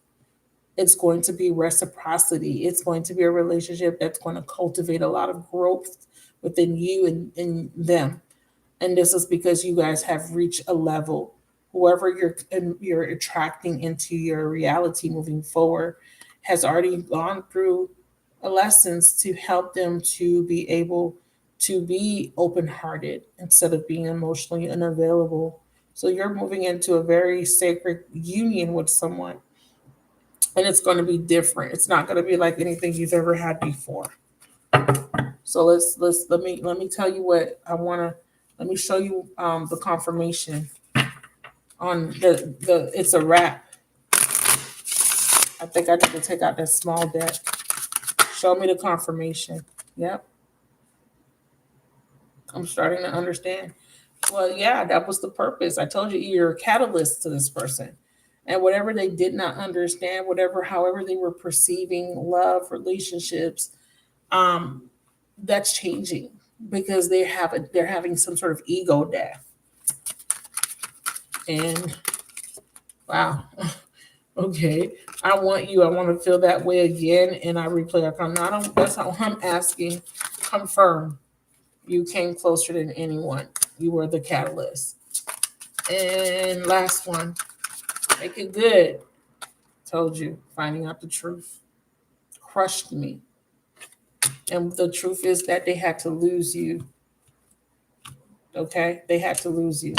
Speaker 1: It's going to be reciprocity. It's going to be a relationship that's going to cultivate a lot of growth within you and them. And this is because you guys have reached a level. Whoever you're attracting into your reality moving forward has already gone through lessons to help them to be able to be open-hearted instead of being emotionally unavailable. So you're moving into a very sacred union with someone, and it's going to be different. It's not going to be like anything you've ever had before. So let me tell you what I want to. Let me show you the confirmation on the. It's a wrap. I think I need to take out that small deck. Show me the confirmation. Yep, I'm starting to understand. Well, yeah, that was the purpose. I told you you're a catalyst to this person. And whatever they did not understand, however they were perceiving love, relationships, um, that's changing because they're having some sort of ego death. And wow, okay, I want to feel that way again, and I replay. I don't. That's how I'm asking. Confirm. You came closer than anyone. You were the catalyst. And last one. Make it good. Told you. Finding out the truth crushed me. And the truth is that they had to lose you. Okay? They had to lose you.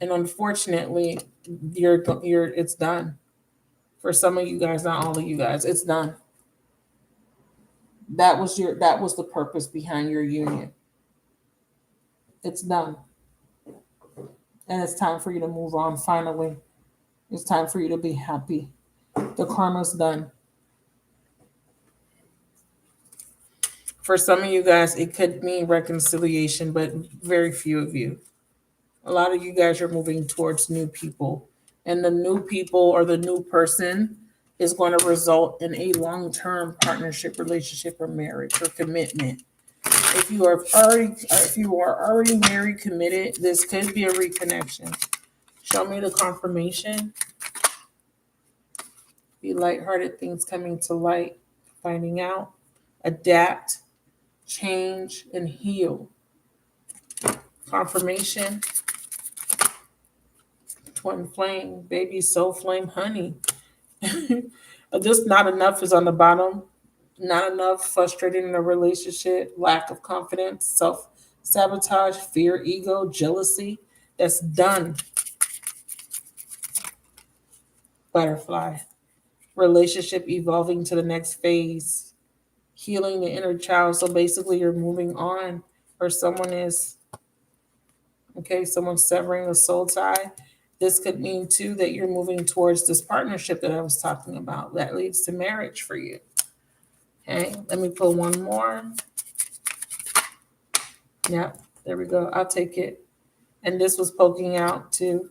Speaker 1: And unfortunately, it's done. For some of you guys, not all of you guys, it's done. That was the purpose behind your union. It's done. And it's time for you to move on finally. It's time for you to be happy. The karma's done. For some of you guys, it could mean reconciliation, but very few of you. A lot of you guys are moving towards new people. And the new people or the new person is going to result in a long-term partnership, relationship, or marriage or commitment. If you are already married, committed, this could be a reconnection. Show me the confirmation. Be lighthearted, things coming to light, finding out, adapt, change, and heal. Confirmation, twin flame, baby, soul flame, honey. Just not enough is on the bottom. Not enough, frustrated in a relationship, lack of confidence, self sabotage, fear, ego, jealousy. That's done. Butterfly. Relationship evolving to the next phase, healing the inner child. So basically, you're moving on, or someone is, okay, someone's severing a soul tie. This could mean too that you're moving towards this partnership that I was talking about that leads to marriage for you. Okay, let me pull one more. Yep, there we go. I'll take it. And this was poking out too.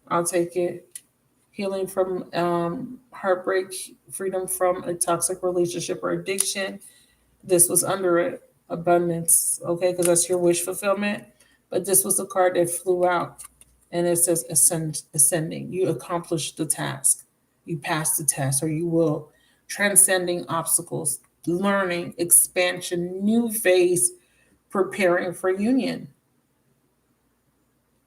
Speaker 1: I'll take it. Healing from heartbreak, freedom from a toxic relationship or addiction. This was under it. Abundance, okay, because that's your wish fulfillment. But this was the card that flew out, and it says ascending. You accomplished the task. You passed the test, or you will. Transcending obstacles, learning, expansion, new phase, preparing for union.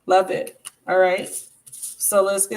Speaker 1: Love it. All right. So let's get